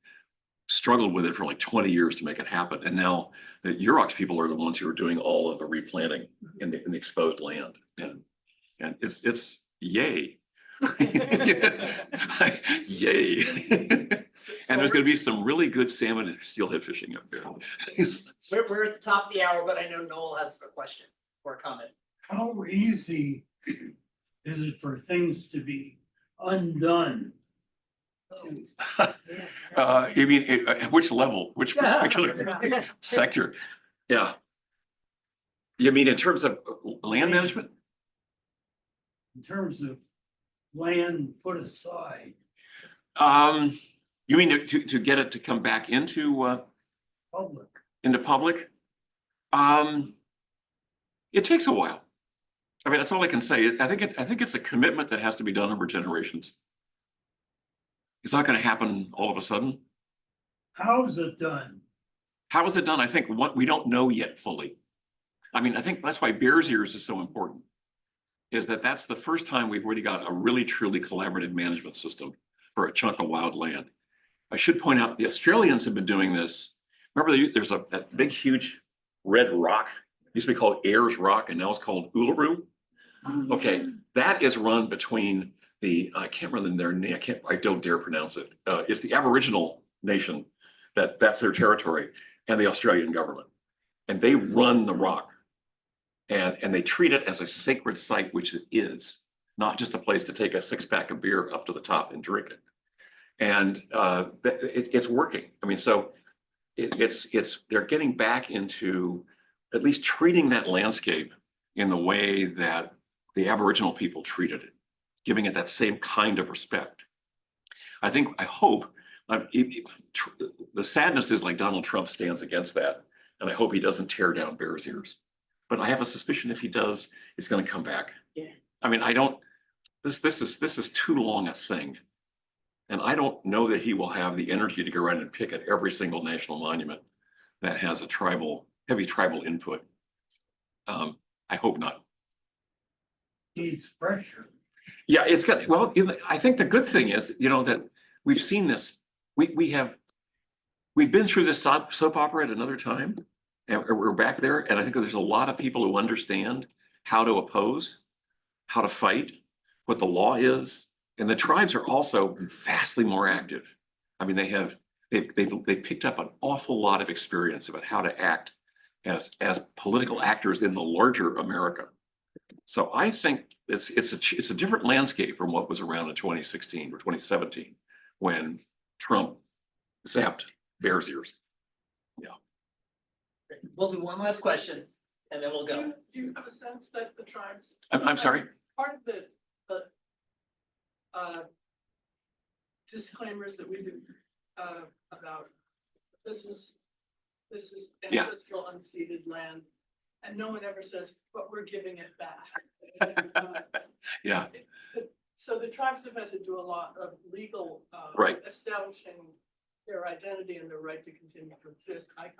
struggled with it for like 20 years to make it happen. And now the Yuroks people are the ones who are doing all of the replanting in the exposed land. And it's yay. Yay. And there's going to be some really good salmon and steelhead fishing up there. We're at the top of the hour, but I know Noel has a question or a comment. How easy is it for things to be undone? You mean at which level, which particular sector? Yeah. You mean in terms of land management? In terms of land put aside, You mean to get it to come back into public. public? It takes a while. I mean, that's all I can say. I think it's a commitment that has to be done over generations. It's not going to happen all of a sudden. How's it done? How is it done? I think what we don't know yet fully. I mean, I think that's why Bears Ears is so important, is that that's the first time we've really got a really truly collaborative management system for a chunk of wild land. I should point out the Australians have been doing this. Remember, there's that big, huge red rock. It used to be called Ayers Rock, and now it's called Uluru. Okay, that is run between I can't remember their name. I don't dare pronounce it. It's the Aboriginal nation that's their territory, and the Australian government, and they run the rock, and they treat it as a sacred site, which it is, not just a place to take a 6-pack of beer up to the top and drink it. And it's working. I mean, so they're getting back into at least treating that landscape in the way that the Aboriginal people treated it, giving it that same kind of respect. I hope, the sadness is like Donald Trump stands against that, and I hope he doesn't tear down Bears Ears. But I have a suspicion if he does, it's going to come back. Yeah. I mean, this is too long a thing. And I don't know that he will have the energy to go around and pick at every single national monument that has a heavy tribal input. I hope not. Needs pressure. Yeah, it's got, well, I think the good thing is, that we've seen this, we've been through this soap opera at another time, and we're back there. And I think there's a lot of people who understand how to oppose, how to fight, what the law is. And the tribes are also vastly more active. I mean, they've picked up an awful lot of experience about how to act as political actors in the larger America. So I think it's a different landscape from what was around in 2016 or 2017 when Trump zapped Bears Ears. Yeah. We'll do one last question and then we'll Do go. you have a sense that the tribes? I'm sorry. Part of the disclaimers that we do about this is Yeah. ancestral unceded land, and no one ever says, but we're giving it back. Yeah. So the tribes have had to do a lot of legal Right. establishing their identity and their right to continue to exist. I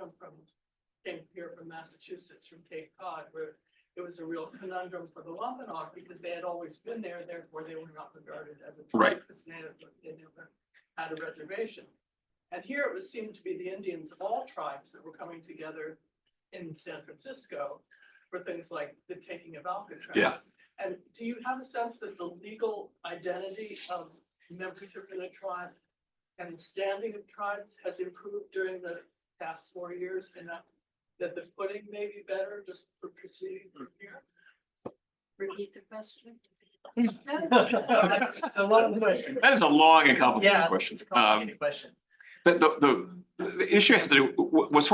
came here from Massachusetts, from Cape Cod, where it was a real conundrum for the Wampanoag because they had always been there, therefore they were not regarded as a tribe Right. because they never had a reservation. And here it seemed to be the Indians of all tribes that were coming together in San Francisco for things like the taking of Alcatraz. Yeah. And do you have a sense that the legal identity of membership in a tribe and the standing of tribes has improved during the past 4 years, and that the footing may be better just for proceeding from here? Repeat the question. A long question. That is a long and complicated Yeah, question. it's a complicated question. The issue has to do with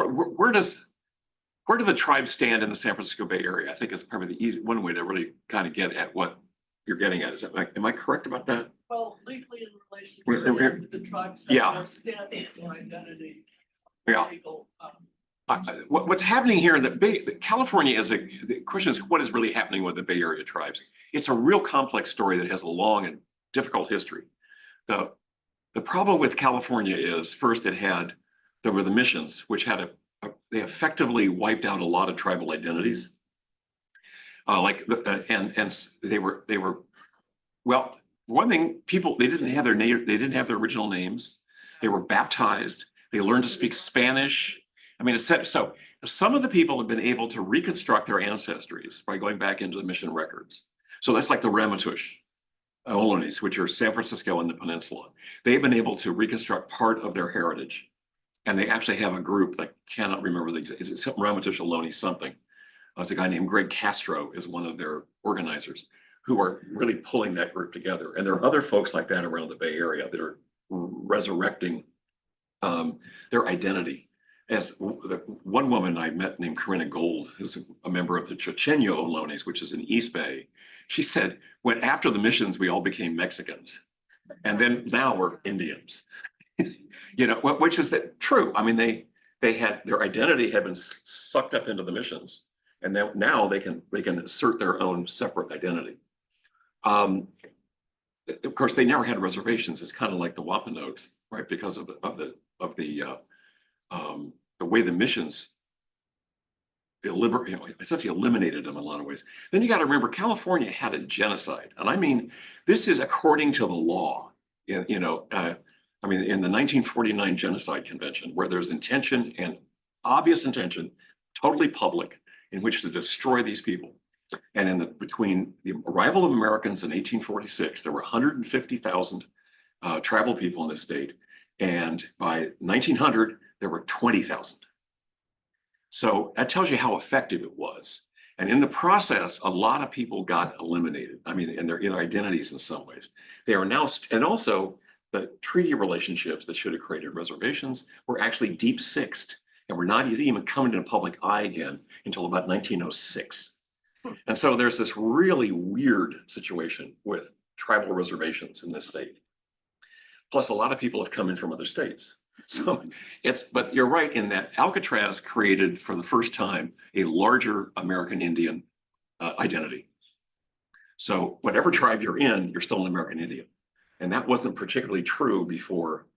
where do the tribes stand in the San Francisco Bay Area? I think is probably the easy one way to really kind of get at what you're getting at. Am I correct about that? Well, legally in relation We're- to the tribes Yeah. have more standing for identity. Yeah. Legal, What's happening here in California the question is what is really happening with the Bay Area tribes? It's a real complex story that has a long and difficult history. The problem with California is first there were the missions, which they effectively wiped out a lot of tribal identities. They were well, one thing, they didn't have their original names. They were baptized. They learned to speak Spanish. I mean, so some of the people have been able to reconstruct their ancestries by going back into the mission records. So that's like the Ramaytush Ohlonies, which are San Francisco and the peninsula. They've been able to reconstruct part of their heritage. And they actually have a group that cannot remember is it Ramaytush Ohlone something. There's a guy named Greg Castro is one of their organizers who are really pulling that group together. And there are other folks like that around the Bay Area that are resurrecting their identity. As the one woman I met named Corinna Gold, who's a member of the Chochenyo Ohlonies, which is in East Bay, she said, when after the missions, we all became Mexicans. And then now we're Indians. Which is true. I mean, they had their identity had been sucked up into the missions. And now they can assert their own separate identity. Of course, they never had reservations. It's kind of like the Wampanoags, right? Because of the way the missions essentially eliminated them in a lot of ways. Then you got to remember, California had a genocide, and I mean, this is according to the law. In the 1949 Genocide Convention, where there's intention and obvious intention, totally public, in which to destroy these people. And between the arrival of Americans in 1846, there were 150,000 tribal people in the state, and by 1900 there were 20,000. So that tells you how effective it was. And in the process, a lot of people got eliminated. I mean, in their identities in some ways. They are now, and also the treaty relationships that should have created reservations were actually deep sixed and were not even coming to the public eye again until about 1906. And so there's this really weird situation with tribal reservations in this state. Plus, a lot of people have come in from other states. So but you're right in that Alcatraz created for the first time a larger American Indian identity. So whatever tribe you're in, you're still an American Indian. And that wasn't particularly true before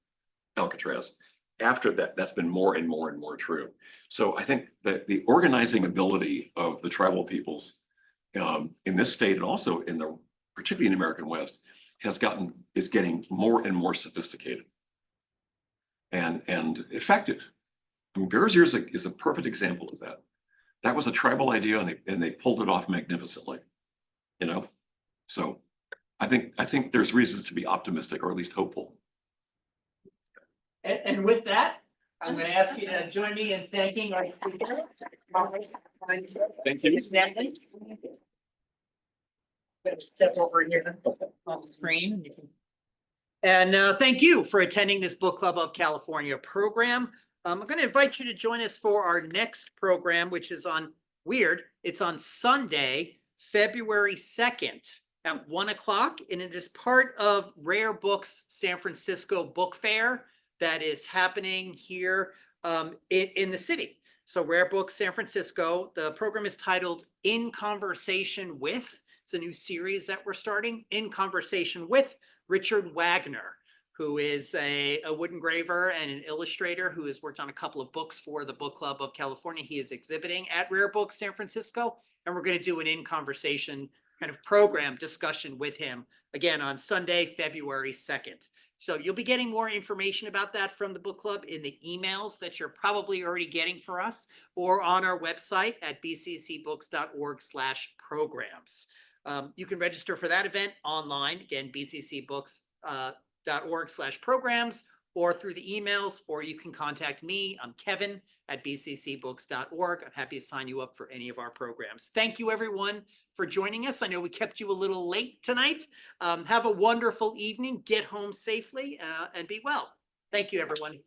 Alcatraz. After that, that's been more and more and more true. So I think that the organizing ability of the tribal peoples in this state and also particularly in the American West is getting more and more sophisticated and effective. I mean, Bears Ears is a perfect example of that. That was a tribal idea and they pulled it off magnificently, you know? So I think there's reasons to be optimistic or at least hopeful. And with that, I'm going to ask you to join me in thanking our speaker. Thank you. Step over here on the screen. And thank you for attending this Book Club of California program. I'm going to invite you to join us for our next program, which is weird. It's on Sunday, February 2nd at 1 o'clock. And it is part of Rare Books San Francisco Book Fair that is happening here in the city. So Rare Books San Francisco, the program is titled In Conversation With. It's a new series that we're starting, In Conversation With Richard Wagner, who is a wood engraver and an illustrator who has worked on a couple of books for the Book Club of California. He is exhibiting at Rare Books San Francisco, and we're going to do an In Conversation kind of program discussion with him again on Sunday, February 2nd. So you'll be getting more information about that from the book club in the emails that you're probably already getting for us or on our website at bccbooks.org/programs. You can register for that event online, again, bccbooks.org/programs, or through the emails, or you can contact me. I'm Kevin at bccbooks.org. I'm happy to sign you up for any of our programs. Thank you, everyone, for joining us. I know we kept you a little late tonight. Have a wonderful evening. Get home safely and be well. Thank you, everyone.